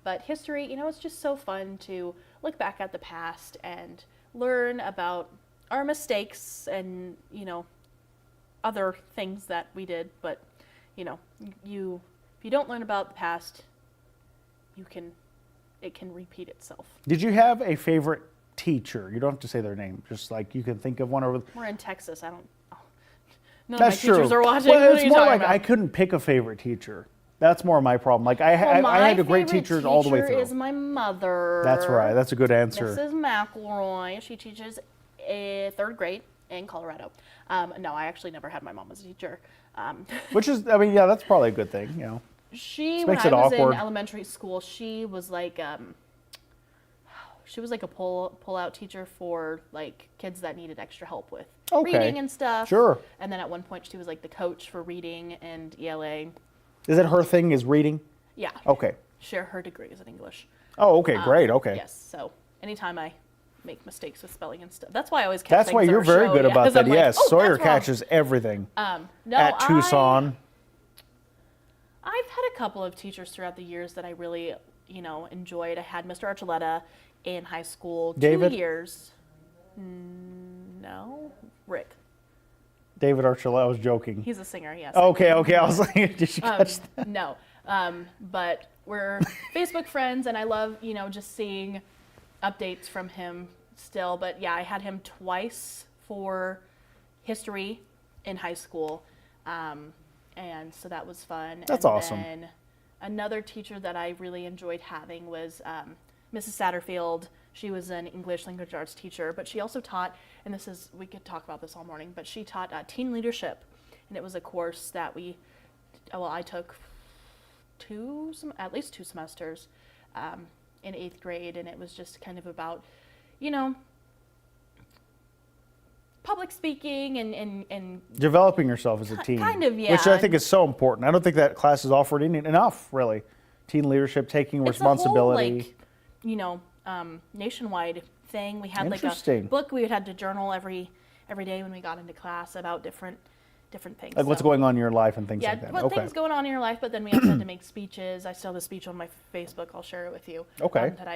S3: But history, you know, it's just so fun to look back at the past and learn about our mistakes and, you know, other things that we did. But, you know, if you don't learn about the past, it can repeat itself.
S2: Did you have a favorite teacher? You don't have to say their name. Just like you can think of one over.
S3: We're in Texas. None
S2: That's
S3: of my teachers
S2: true.
S3: are watching.
S2: Well,
S3: What are
S2: it's
S3: you
S2: more
S3: talking
S2: like
S3: about?
S2: I couldn't pick a favorite teacher. That's more my problem. Like I had a great teachers all the way through.
S3: My favorite teacher is my mother.
S2: That's right. That's a good answer.
S3: Mrs. McElroy. She teaches third grade in Colorado. No, I actually never had my mom as a teacher.
S2: Which is, I mean, yeah, that's probably a good thing, you know.
S3: When
S2: makes
S3: I
S2: it
S3: was
S2: awkward.
S3: in elementary school, she was like a pull-out teacher for like kids that needed extra help with reading and stuff.
S2: Sure.
S3: And then at one point she was like the coach for reading and ELA.
S2: Is it her thing is reading?
S3: Yeah.
S2: Okay.
S3: Her degree is in English.
S2: Oh, okay, great, okay.
S3: Yes. So anytime I make mistakes with spelling and stuff, that's why I always catch
S2: That's
S3: things
S2: why
S3: on
S2: you're
S3: our
S2: very
S3: show,
S2: good about
S3: 'cause
S2: that.
S3: I'm like,
S2: Yes,
S3: "Oh,
S2: Sawyer
S3: that's wrong."
S2: catches everything
S3: No,
S2: at Tucson.
S3: I've had a couple of teachers throughout the years that I really, you know, enjoyed. I had Mr. Archuleta in high school.
S2: David?
S3: 2 years. No, Rick.
S2: David Archuleta, I was joking.
S3: He's a singer, yes.
S2: Okay, I was like, did you catch that?
S3: No, but we're Facebook friends, and I love, you know, just seeing updates from him still. But yeah, I had him twice for history in high school, and so that was fun.
S2: That's
S3: and
S2: awesome.
S3: Then another teacher that I really enjoyed having was Mrs. Satterfield. She was an English language arts teacher, but she also taught, and we could talk about this all morning, but she taught teen leadership, and it was a course that I took at least two semesters in 8th grade, and it was just kind of about, you know, public speaking and
S2: Developing yourself as a teen.
S3: kind of, yeah.
S2: Which I think is so important. I don't think that class is offered enough, really. Teen leadership, taking responsibility.
S3: It's a whole, like, you know, nationwide thing. We had like a
S2: Interesting.
S3: book we had to journal every day when we got into class about different things.
S2: Like what's going on in your life and things like that.
S3: What things going on in your life, but then we also had to make speeches. I still have a speech on my Facebook. I'll share it with you.
S2: Okay.
S3: That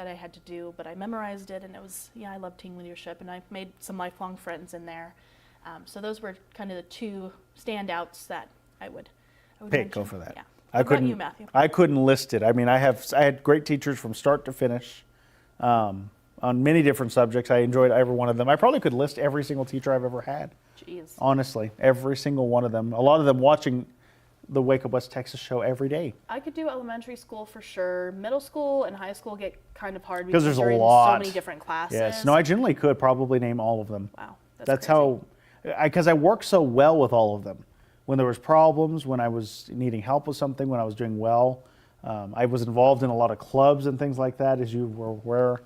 S3: I had to do, but I memorized it, and it was, I love teen leadership, and I made some lifelong friends in there. So those were kind of the two standouts that I would mention.
S2: Go for that.
S3: Yeah.
S2: I couldn't.
S3: You, Matthew?
S2: I couldn't list it. I mean, I had great teachers from start to finish, on many different subjects. I enjoyed every one of them. I probably could list every single teacher I've ever had.
S3: Jeez.
S2: Honestly, every single one of them. A lot of them watching the Wake Up West Texas show every day.
S3: I could do elementary school for sure. Middle school and high school get kind of hard
S2: Because there's
S3: you're
S2: a
S3: in
S2: lot.
S3: so many different classes.
S2: Yes. No, I generally could probably name all of them.
S3: Wow.
S2: That's
S3: crazy.
S2: how, because I worked so well with all of them. When there was problems, when I was needing help with something, when I was doing well, I was involved in a lot of clubs and things like that, as you were aware.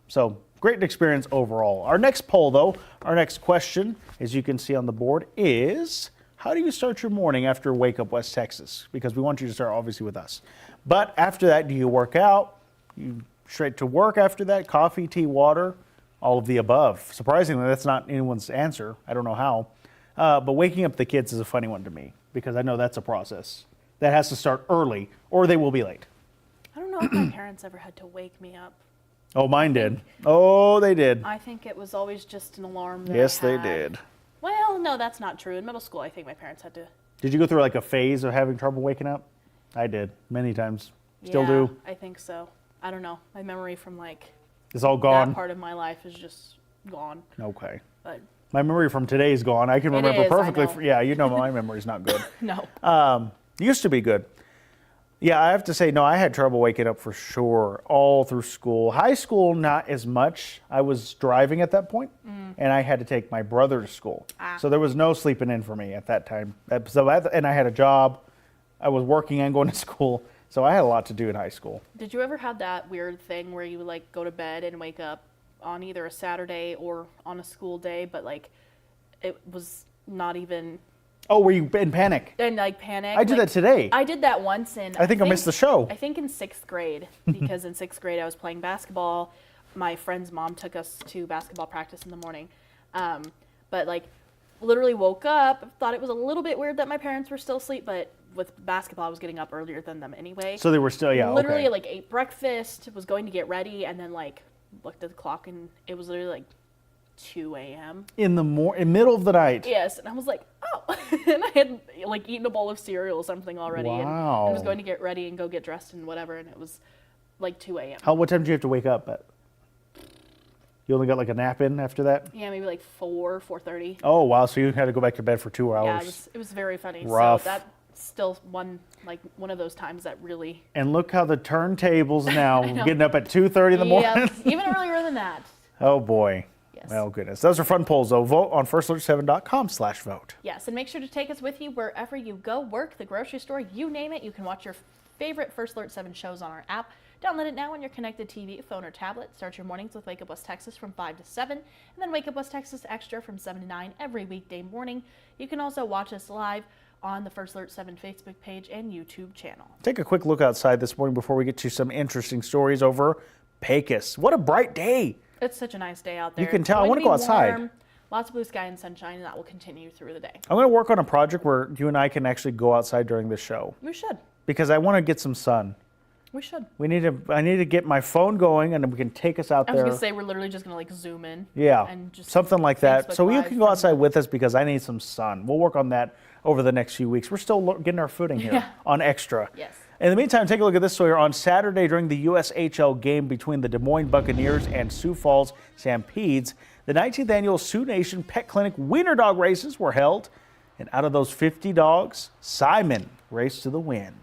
S2: So great experience overall. Our next poll, though, our next question, as you can see on the board, is how do you start your morning after Wake Up West Texas? Because we want you to start, obviously, with us. But after that, do you work out? You straight to work after that? Coffee, tea, water? All of the above. Surprisingly, that's not anyone's answer. I don't know how. But waking up the kids is a funny one to me because I know that's a process. That has to start early or they will be late.
S3: I don't know if my parents ever had to wake me up.
S2: Oh, mine did. Oh, they did.
S3: I think it was always just an alarm that
S2: Yes,
S3: I
S2: they
S3: had.
S2: did.
S3: Well, no, that's not true. In middle school, I think my parents had to.
S2: Did you go through like a phase of having trouble waking up? I did, many times. Still do.
S3: I think so. I don't know. My memory from like
S2: It's all gone.
S3: that part of my life is just gone.
S2: Okay.
S3: But
S2: My memory from today is gone. I can remember
S3: is, I
S2: perfectly.
S3: know.
S2: Yeah, you know my memory's not good.
S3: no.
S2: Used to be good. Yeah, I have to say, no, I had trouble waking up for sure all through school. High school, not as much. I was driving at that point, and I had to take my brother to school. So there was no sleeping in for me at that time. And I had a job. I was working and going to school. So I had a lot to do in high school.
S3: Did you ever have that weird thing where you like go to bed and wake up on either a Saturday or on a school day, but like it was not even...
S2: Oh, were you in panic?
S3: And like panic.
S2: I did that today.
S3: I did that once in...
S2: I think I missed the show.
S3: I think in 6th grade, because in 6th grade I was playing basketball. My friend's mom took us to basketball practice in the morning. But like literally woke up, thought it was a little bit weird that my parents were still asleep, but with basketball I was getting up earlier than them anyway.
S2: So they were still, yeah,
S3: literally
S2: okay.
S3: like ate breakfast, was going to get ready, and then like looked at the clock and it was literally like 2 a.m.
S2: In the middle of the night.
S3: Yes, and I was like, oh. And I had like eaten a bowl of cereal or something already,
S2: Wow.
S3: and was going to get ready and go get dressed and whatever, and it was like 2 a.m.
S2: What time did you have to wake up at? You only got like a nap in after that?
S3: Yeah, maybe like 4:30.
S2: Oh, wow. So you had to go back to bed for 2 hours.
S3: Yeah, it was very funny.
S2: Rough.
S3: So that's still one of those times that really...
S2: And look how the turntables now, getting up at 2:30 in the morning.
S3: Yeah, even earlier than that.
S2: Oh, boy.
S3: Yes.
S2: Well, goodness. Those are fun polls, though. Vote on firstalert7.com/vote.
S3: Yes, and make sure to take us with you wherever you go, work, the grocery store, you name it. You can watch your favorite First Alert 7 shows on our app. Download it now on your connected TV, phone, or tablet. Start your mornings with Wake Up West Texas from 5 to 7, and then Wake Up West Texas Extra from 7 to 9 every weekday morning. You can also watch us live on the First Alert 7 Facebook page and YouTube channel.
S2: Take a quick look outside this morning before we get to some interesting stories over Pecos. What a bright day.
S3: It's such a nice day out there.
S2: You can
S3: It's
S2: tell. I
S3: going
S2: want to go outside.
S3: warm, lots of blue sky and sunshine, and that will continue through the day.
S2: I'm going to work on a project where you and I can actually go outside during this show
S3: We should.
S2: because I want to get some sun.
S3: We should.
S2: I need to get my phone going, and then we can take us out
S3: I was
S2: there.
S3: going to say we're literally just going to like zoom in.
S2: Yeah,
S3: And just
S2: something like that.
S3: Facebook
S2: So you
S3: Live
S2: can go
S3: from-
S2: outside with us because I need some sun. We'll work on that over the next few weeks. We're still getting our footing here
S3: Yeah.
S2: on Extra.
S3: Yes.
S2: In the meantime, take a look at this story. On Saturday during the USHL game between the Des Moines Buccaneers and Sioux Falls Stampedes, the 19th annual Sioux Nation Pet Clinic Wiener Dog races were held. And out of those 50 dogs, Simon raced to the win.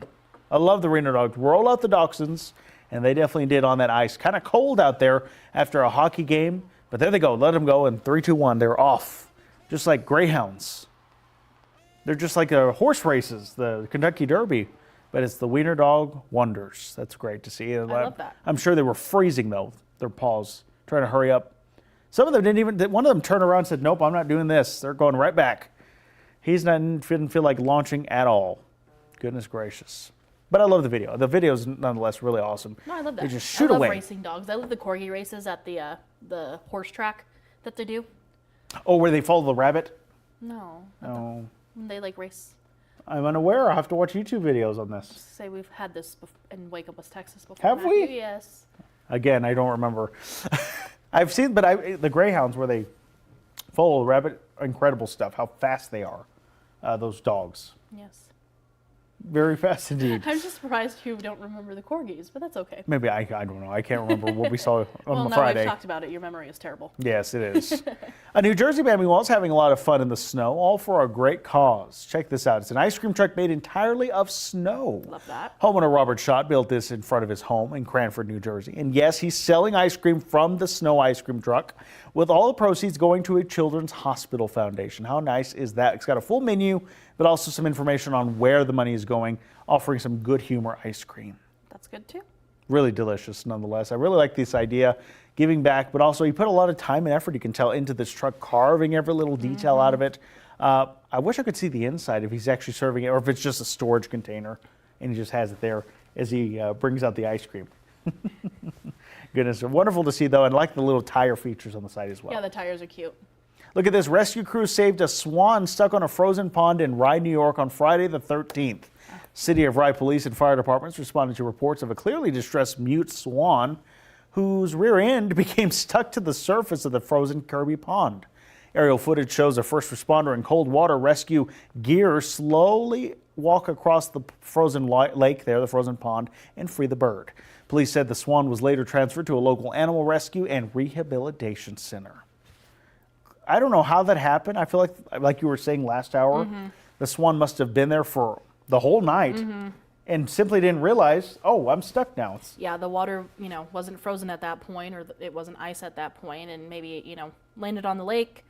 S2: I love the Wiener Dogs. Roll out the Dachshunds. And they definitely did on that ice. Kind of cold out there after a hockey game. But there they go. Let them go. And 3-2-1. They're off. Just like greyhounds. They're just like horse races, the Kentucky Derby. But it's the Wiener Dog Wonders. That's great to see. And
S3: I love that.
S2: I'm sure they were freezing, though, their paws, trying to hurry up. Some of them didn't even, one of them turned around and said, nope, I'm not doing this. They're going right back. Didn't feel like launching at all. Goodness gracious. But I love the video. The video is nonetheless really awesome.
S3: No, I love that.
S2: They just shoot
S3: I love
S2: away.
S3: racing dogs. I love the corgi races at the horse track that they do.
S2: Oh, where they follow the rabbit?
S3: No.
S2: Oh,
S3: When they like race.
S2: I'm unaware. I'll have to watch YouTube videos on this.
S3: Say we've had this in Wake Up West Texas before.
S2: Have
S3: Matthew.
S2: we?
S3: Yes.
S2: Again, I don't remember. I've seen, but the greyhounds where they follow the rabbit, incredible stuff. How fast they are, those dogs.
S3: Yes.
S2: Very fast indeed.
S3: I'm just surprised you don't remember the corgis, but that's okay.
S2: Maybe I don't know. I can't remember what we saw on
S3: Well,
S2: the
S3: now
S2: Friday.
S3: we've talked about it. Your memory is terrible.
S2: Yes, it is. A New Jersey man was having a lot of fun in the snow, all for a great cause. Check this out. It's an ice cream truck made entirely of snow.
S3: Love that.
S2: Homeowner Robert Schott built this in front of his home in Cranford, New Jersey. And yes, he's selling ice cream from the snow ice cream truck, with all the proceeds going to a children's hospital foundation. How nice is that? It's got a full menu, but also some information on where the money is going, offering some good humor ice cream.
S3: That's good too.
S2: Really delicious nonetheless. I really like this idea. giving back, but also he put a lot of time and effort, you can tell, into this truck, carving every little detail out of it. I wish I could see the inside if he's actually serving it or if it's just a storage container and he just has it there as he brings out the ice cream. Goodness, wonderful to see though, and I like the little tire features on the side as well.
S3: Yeah, the tires are cute.
S2: Look at this, rescue crew saved a swan stuck on a frozen pond in Rye, New York on Friday the 13th. City of Rye police and fire departments responded to reports of a clearly distressed mute swan whose rear end became stuck to the surface of the frozen Kirby Pond. Aerial footage shows a first responder in cold water rescue gear slowly walk across the frozen lake there, the frozen pond, and free the bird. Police said the swan was later transferred to a local animal rescue and rehabilitation center. I don't know how that happened. I feel like you were saying last hour, the swan must have been there for the whole night and simply didn't realize, oh, I'm stuck now.
S3: Yeah, the water, wasn't frozen at that point, or it wasn't ice at that point, and maybe, landed on the lake,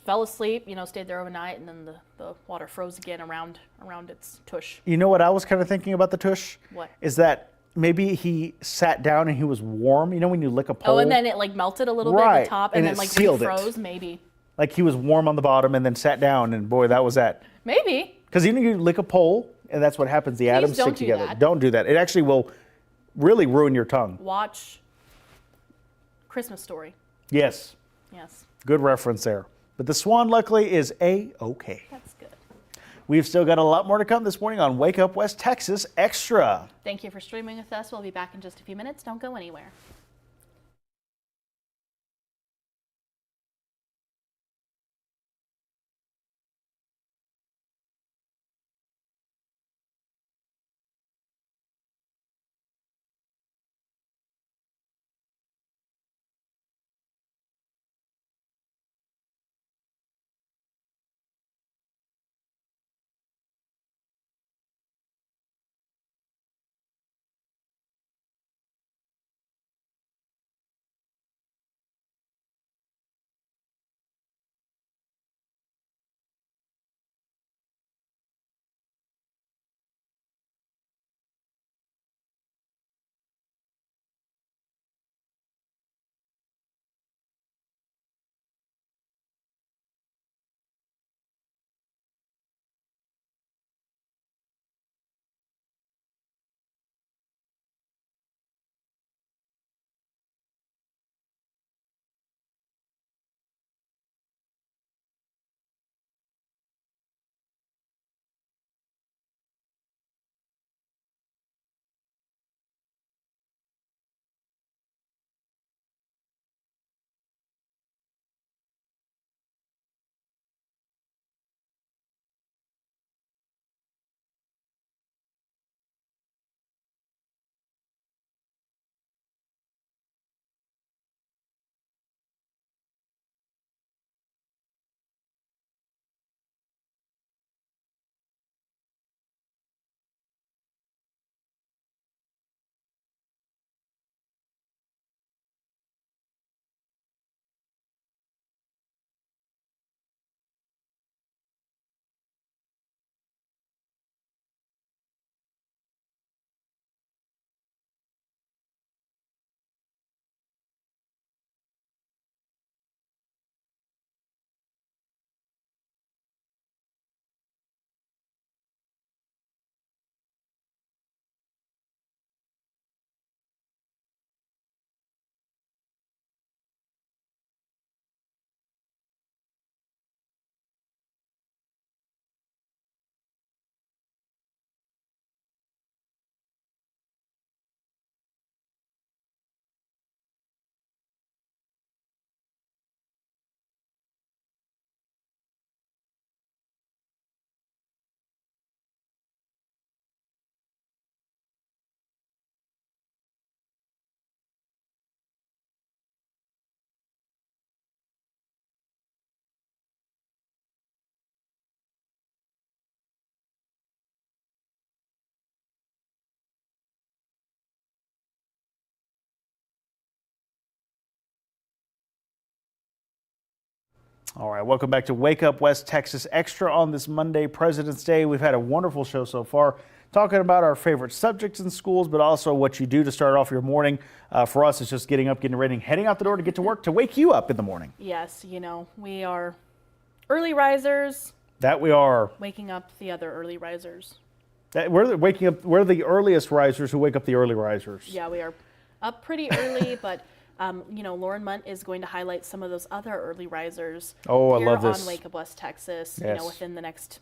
S3: fell asleep, stayed there overnight, and then the water froze again around its tush.
S2: You know what I was kind of thinking about the tush?
S3: What?
S2: Is that maybe he sat down and he was warm. You know when you lick a pole?
S3: Oh, and then it melted a little bit at the top and then refroze, maybe.
S2: Like he was warm on the bottom and then sat down, and boy, that was that.
S3: Maybe.
S2: Because you lick a pole and that's what happens. The atoms stick together. Don't do that. It actually will really ruin your tongue.
S3: Watch Christmas Story.
S2: Yes.
S3: Yes.
S2: Good reference there. But the swan luckily is A-okay.
S3: That's good.
S2: We've still got a lot more to come this morning on Wake Up West Texas Extra.
S3: Thank you for streaming with us. We'll be back in just a few minutes. Don't go anywhere.
S2: All right, welcome back to Wake Up West Texas Extra on this Monday, President's Day. We've had a wonderful show so far. talking about our favorite subjects in schools, but also what you do to start off your morning. For us, it's just getting up, getting ready, heading out the door to get to work to wake you up in the morning.
S3: Yes, we are early risers.
S2: That we are.
S3: Waking up the other early risers.
S2: We're waking up. We're the earliest risers who wake up the early risers.
S3: Yeah, we are up pretty early, but Lauren Munt is going to highlight some of those other early risers.
S2: Oh, I
S3: here
S2: love this.
S3: on Wake Up West Texas.
S2: Yes.
S3: Within the next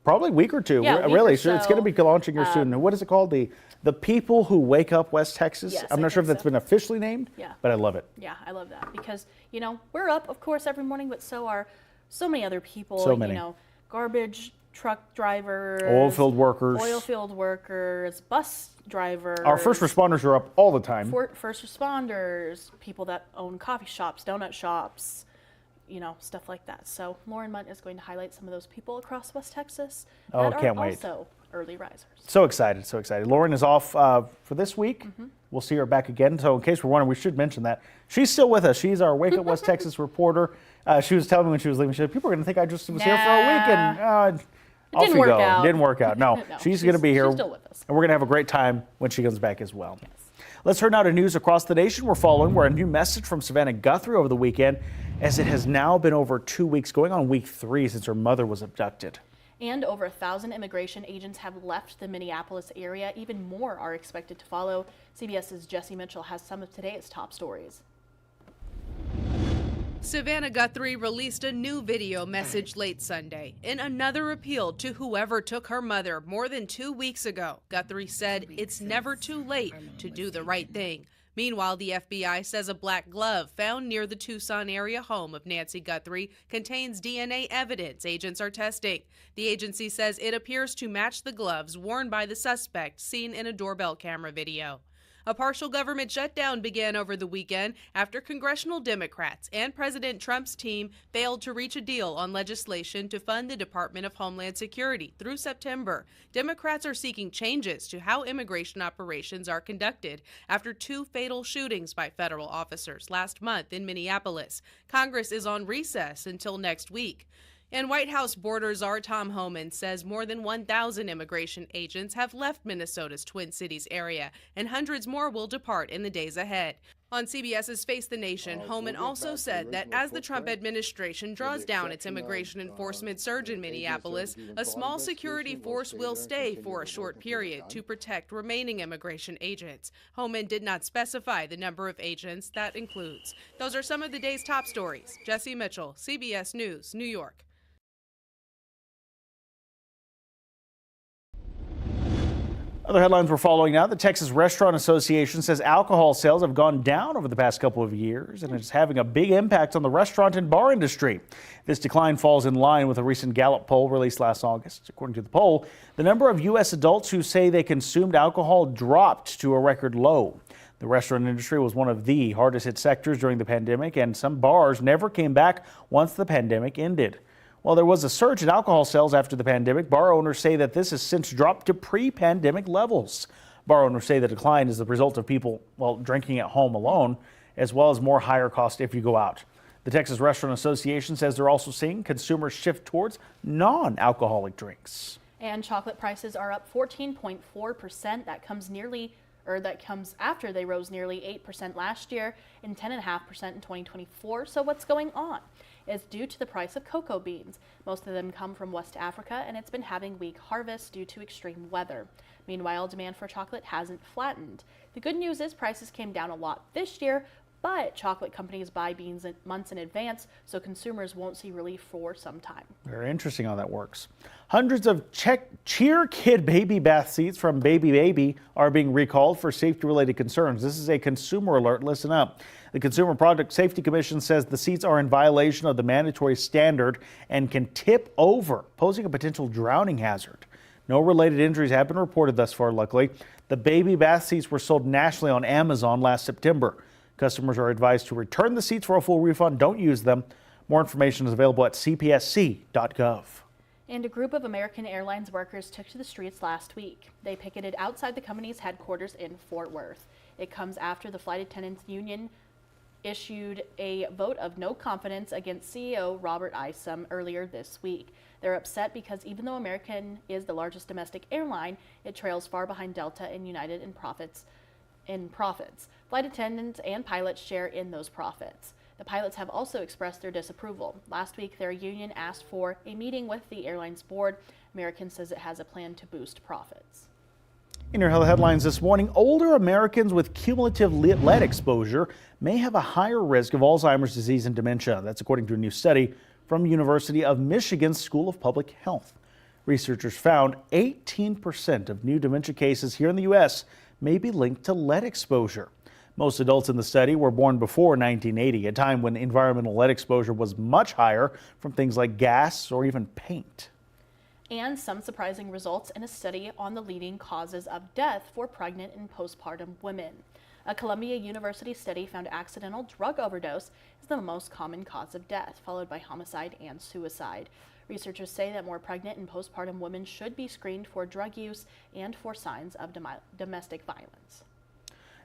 S2: probably week or two.
S3: Yeah,
S2: really.
S3: so.
S2: It's going to be launching here soon. What is it called? The People Who Wake Up West Texas.
S3: Yes,
S2: I'm not sure if that's been officially named.
S3: Yeah.
S2: But I love it.
S3: Yeah, I love that because we're up, of course, every morning, but so are so many other people.
S2: So many.
S3: Garbage truck drivers,
S2: Oil field workers,
S3: bus drivers.
S2: Our first responders are up all the time.
S3: First responders, people that own coffee shops, donut shops, stuff like that. So Lauren Munt is going to highlight some of those people across West Texas that
S2: can't
S3: are
S2: wait.
S3: also early risers.
S2: So excited, so excited. Lauren is off for this week. We'll see her back again. So in case we're wondering, we should mention that she's still with us. She's our Wake Up West Texas reporter. She was telling me when she was leaving, she said, people are going to think I just was here for a week and off
S3: didn't
S2: you
S3: work
S2: go.
S3: out.
S2: Didn't work out. No,
S3: No,
S2: she's going to be here.
S3: She's still with us.
S2: And we're going to have a great time when she comes back as well. Yes. Let's turn now to news across the nation. We're following where a new message from Savannah Guthrie over the weekend, as it has now been over 2 weeks, going on week 3 since her mother was abducted.
S3: And over 1,000 immigration agents have left the Minneapolis area. Even more are expected to follow. CBS's Jesse Mitchell has some of today's top stories.
S5: Savannah Guthrie released a new video message late Sunday in another appeal to whoever took her mother more than 2 weeks ago. Guthrie said it's never too late to do the right thing. Meanwhile, the FBI says a black glove found near the Tucson area home of Nancy Guthrie contains DNA evidence agents are testing. The agency says it appears to match the gloves worn by the suspect seen in a doorbell camera video. A partial government shutdown began over the weekend after congressional Democrats and President Trump's team failed to reach a deal on legislation to fund the Department of Homeland Security through September. Democrats are seeking changes to how immigration operations are conducted after 2 fatal shootings by federal officers last month in Minneapolis. Congress is on recess until next week. And White House border czar Tom Homan says more than 1,000 immigration agents have left Minnesota's Twin Cities area, and hundreds more will depart in the days ahead. On CBS's Face the Nation, Homan also said that as the Trump administration draws down its immigration enforcement surge in Minneapolis, a small security force will stay for a short period to protect remaining immigration agents. Homan did not specify the number of agents that includes. Those are some of the day's top stories. Jesse Mitchell, CBS News, New York.
S2: Other headlines we're following now. The Texas Restaurant Association says alcohol sales have gone down over the past couple of years, and it's having a big impact on the restaurant and bar industry. This decline falls in line with a recent Gallup poll released last August. According to the poll, the number of U.S. adults who say they consumed alcohol dropped to a record low. The restaurant industry was one of the hardest hit sectors during the pandemic, and some bars never came back once the pandemic ended. While there was a surge in alcohol sales after the pandemic, bar owners say that this has since dropped to pre-pandemic levels. Bar owners say the decline is the result of people, drinking at home alone, as well as more higher cost if you go out. The Texas Restaurant Association says they're also seeing consumers shift towards non-alcoholic drinks.
S3: And chocolate prices are up 14.4%. That comes after they rose nearly 8% last year and 10.5% in 2024. So what's going on? Is due to the price of cocoa beans. Most of them come from West Africa, and it's been having weak harvests due to extreme weather. Meanwhile, demand for chocolate hasn't flattened. The good news is prices came down a lot this year, but chocolate companies buy beans months in advance, so consumers won't see relief for some time.
S2: Very interesting how that works. Hundreds of Cheer Kid baby bath seats from Baby Baby are being recalled for safety-related concerns. This is a consumer alert. Listen up. The Consumer Product Safety Commission says the seats are in violation of the mandatory standard and can tip over, posing a potential drowning hazard. No related injuries have been reported thus far, luckily. The baby bath seats were sold nationally on Amazon last September. Customers are advised to return the seats for a full refund. Don't use them. More information is available at cpsc.gov.
S3: And a group of American Airlines workers took to the streets last week. They picketed outside the company's headquarters in Fort Worth. It comes after the flight attendants union issued a vote of no confidence against CEO Robert Isom earlier this week. They're upset because even though American is the largest domestic airline, it trails far behind Delta and United in profits. Flight attendants and pilots share in those profits. The pilots have also expressed their disapproval. Last week, their union asked for a meeting with the airline's board. American says it has a plan to boost profits.
S2: In your headlines this morning, older Americans with cumulative lead exposure may have a higher risk of Alzheimer's disease and dementia. That's according to a new study from University of Michigan's School of Public Health. Researchers found 18% of new dementia cases here in the U.S. may be linked to lead exposure. Most adults in the study were born before 1980, a time when environmental lead exposure was much higher from things like gas or even paint.
S3: And some surprising results in a study on the leading causes of death for pregnant and postpartum women. A Columbia University study found accidental drug overdose is the most common cause of death, followed by homicide and suicide. Researchers say that more pregnant and postpartum women should be screened for drug use and for signs of domestic violence.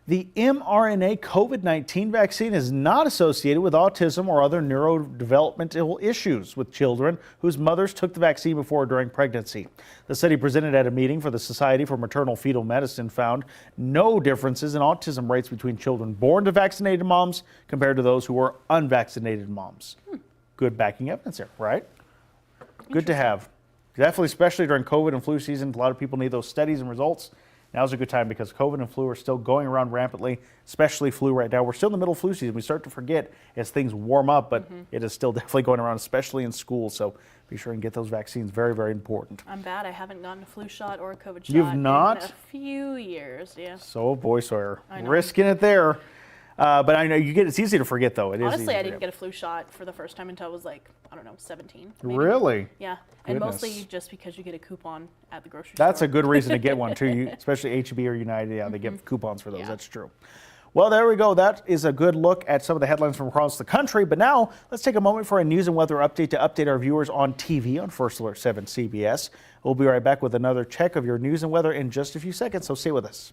S2: The mRNA COVID-19 vaccine is not associated with autism or other neurodevelopmental issues with children whose mothers took the vaccine before or during pregnancy. The study presented at a meeting for the Society for Maternal Fetal Medicine found no differences in autism rates between children born to vaccinated moms compared to those who were unvaccinated moms. Good backing evidence there, right? Good to have. Definitely, especially during COVID and flu season, a lot of people need those studies and results. Now's a good time because COVID and flu are still going around rampantly, especially flu right now. We're still in the middle of flu season. We start to forget as things warm up, but it is still definitely going around, especially in school. So be sure and get those vaccines. Very, very important.
S3: I'm bad. I haven't gotten a flu shot or a COVID shot.
S2: You've not?
S3: In a few years, yeah.
S2: So, boy, Sawyer, risking it there. But I know it's easy to forget, though.
S3: Honestly, I didn't get a flu shot for the first time until I was like, I don't know, 17. Maybe.
S2: Really?
S3: Yeah. And mostly just because you get a coupon at the grocery store.
S2: That's a good reason to get one, too, especially H-E-B or United. Yeah, they give coupons for those. Yeah. That's true. Well, there we go. That is a good look at some of the headlines from across the country. But now let's take a moment for a news and weather update to update our viewers on TV on First Alert 7 CBS. We'll be right back with another check of your news and weather in just a few seconds, so stay with us.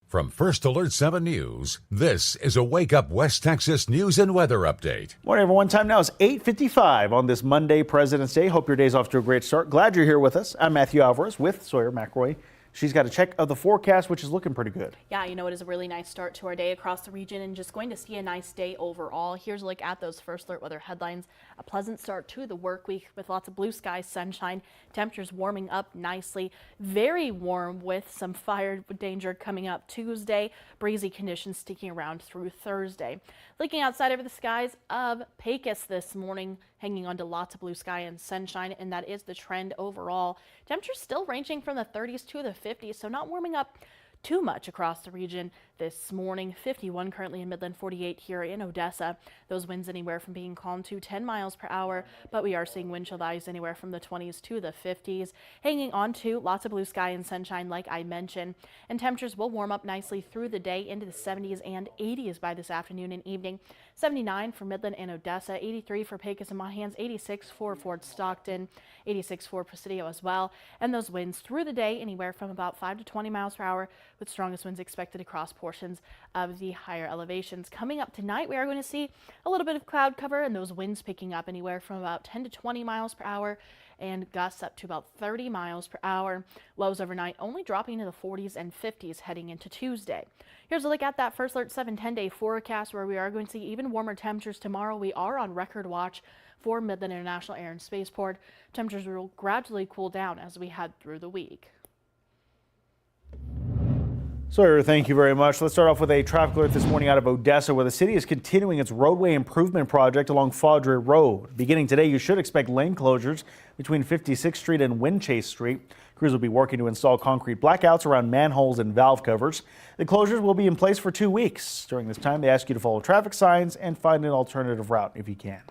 S1: From First Alert 7 News, this is a Wake Up West Texas news and weather update.
S2: Morning, everyone. Time now is 8:55 on this Monday, President's Day. Hope your day's off to a great start. Glad you're here with us. I'm Matthew Alvarez with Sawyer McRoy. She's got a check of the forecast, which is looking pretty good.
S3: Yeah, it is a really nice start to our day across the region and just going to see a nice day overall. Here's a look at those First Alert weather headlines. A pleasant start to the work week with lots of blue skies, sunshine, temperatures warming up nicely. Very warm with some fire danger coming up Tuesday. Breezy conditions sticking around through Thursday. Looking outside over the skies of Pecos this morning, hanging on to lots of blue sky and sunshine, and that is the trend overall. Temperatures still ranging from the 30s to the 50s, so not warming up too much across the region this morning. 51 currently in Midland, 48 here in Odessa. Those winds anywhere from being calm to 10 miles per hour, but we are seeing wind chill values anywhere from the 20s to the 50s. Hanging on to lots of blue sky and sunshine like I mentioned, and temperatures will warm up nicely through the day into the 70s and 80s by this afternoon and evening. 79 for Midland and Odessa, 83 for Pecos and Monahans, 86 for Fort Stockton, 86 for Presidio as well. And those winds through the day anywhere from about 5 to 20 miles per hour, with strongest winds expected across portions of the higher elevations. Coming up tonight, we are going to see a little bit of cloud cover and those winds picking up anywhere from about 10 to 20 miles per hour and gusts up to about 30 miles per hour. Lows overnight only dropping to the 40s and 50s heading into Tuesday. Here's a look at that First Alert 7 10-day forecast, where we are going to see even warmer temperatures tomorrow. We are on record watch for Midland International Air and Spaceport. Temperatures will gradually cool down as we head through the week.
S2: Sawyer, thank you very much. Let's start off with a traffic alert this morning out of Odessa, where the city is continuing its roadway improvement project along Faudree Road. Beginning today, you should expect lane closures between 56th Street and Windchase Street. Crews will be working to install concrete blackouts around manholes and valve covers. The closures will be in place for 2 weeks. During this time, they ask you to follow traffic signs and find an alternative route if you can.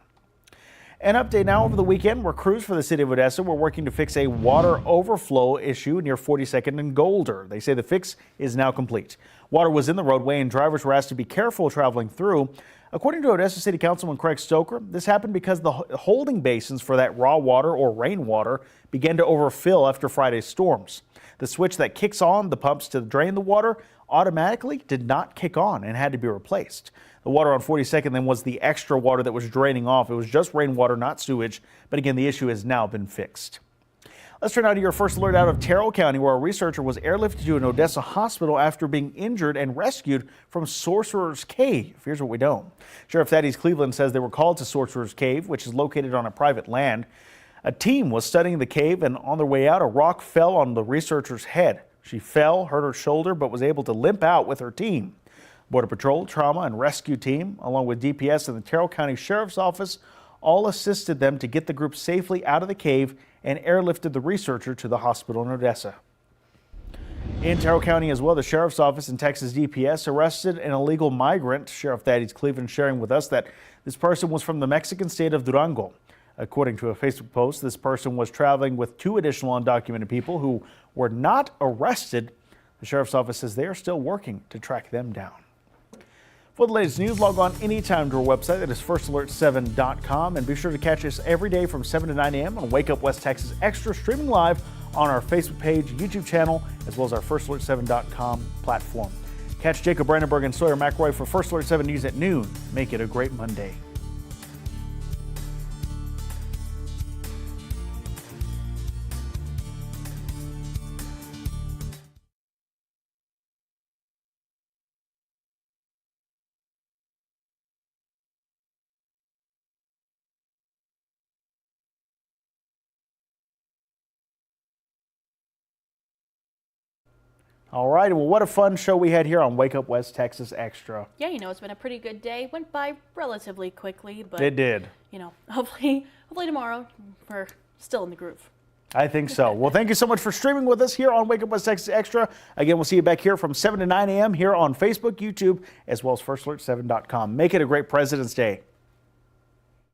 S2: An update now over the weekend where crews for the city of Odessa were working to fix a water overflow issue near 42nd and Golder. They say the fix is now complete. Water was in the roadway and drivers were asked to be careful traveling through. According to Odessa City Councilman Craig Stoker, this happened because the holding basins for that raw water or rainwater began to overfill after Friday's storms. The switch that kicks on the pumps to drain the water automatically did not kick on and had to be replaced. The water on 42nd then was the extra water that was draining off. It was just rainwater, not sewage. But again, the issue has now been fixed. Let's turn now to your first alert out of Terrell County, where a researcher was airlifted to an Odessa hospital after being injured and rescued from Sorcerer's Cave. Here's what we know. Sheriff Thaddeus Cleveland says they were called to Sorcerer's Cave, which is located on a private land. A team was studying the cave, and on their way out, a rock fell on the researcher's head. She fell, hurt her shoulder, but was able to limp out with her team. Border Patrol, Trauma, and Rescue Team, along with DPS and the Terrell County Sheriff's Office, all assisted them to get the group safely out of the cave and airlifted the researcher to the hospital in Odessa. In Terrell County as well, the Sheriff's Office and Texas DPS arrested an illegal migrant. Sheriff Thaddeus Cleveland sharing with us that this person was from the Mexican state of Durango. According to a Facebook post, this person was traveling with 2 additional undocumented people who were not arrested. The Sheriff's Office says they are still working to track them down. For the latest news, log on anytime to our website. That is firstalert7.com. And be sure to catch us every day from 7 to 9 a.m. on Wake Up West Texas Extra, streaming live on our Facebook page, YouTube channel, as well as our firstalert7.com platform. Catch Jacob Brandenburg and Sawyer McRoy for First Alert 7 News at noon. Make it a great Monday. All right, well, what a fun show we had here on Wake Up West Texas Extra.
S3: Yeah, it's been a pretty good day. Went by relatively quickly, but
S2: it did.
S3: Hopefully tomorrow we're still in the groove.
S2: I think so. Well, thank you so much for streaming with us here on Wake Up West Texas Extra. Again, we'll see you back here from 7 to 9 a.m. here on Facebook, YouTube, as well as firstalert7.com. Make it a great President's Day.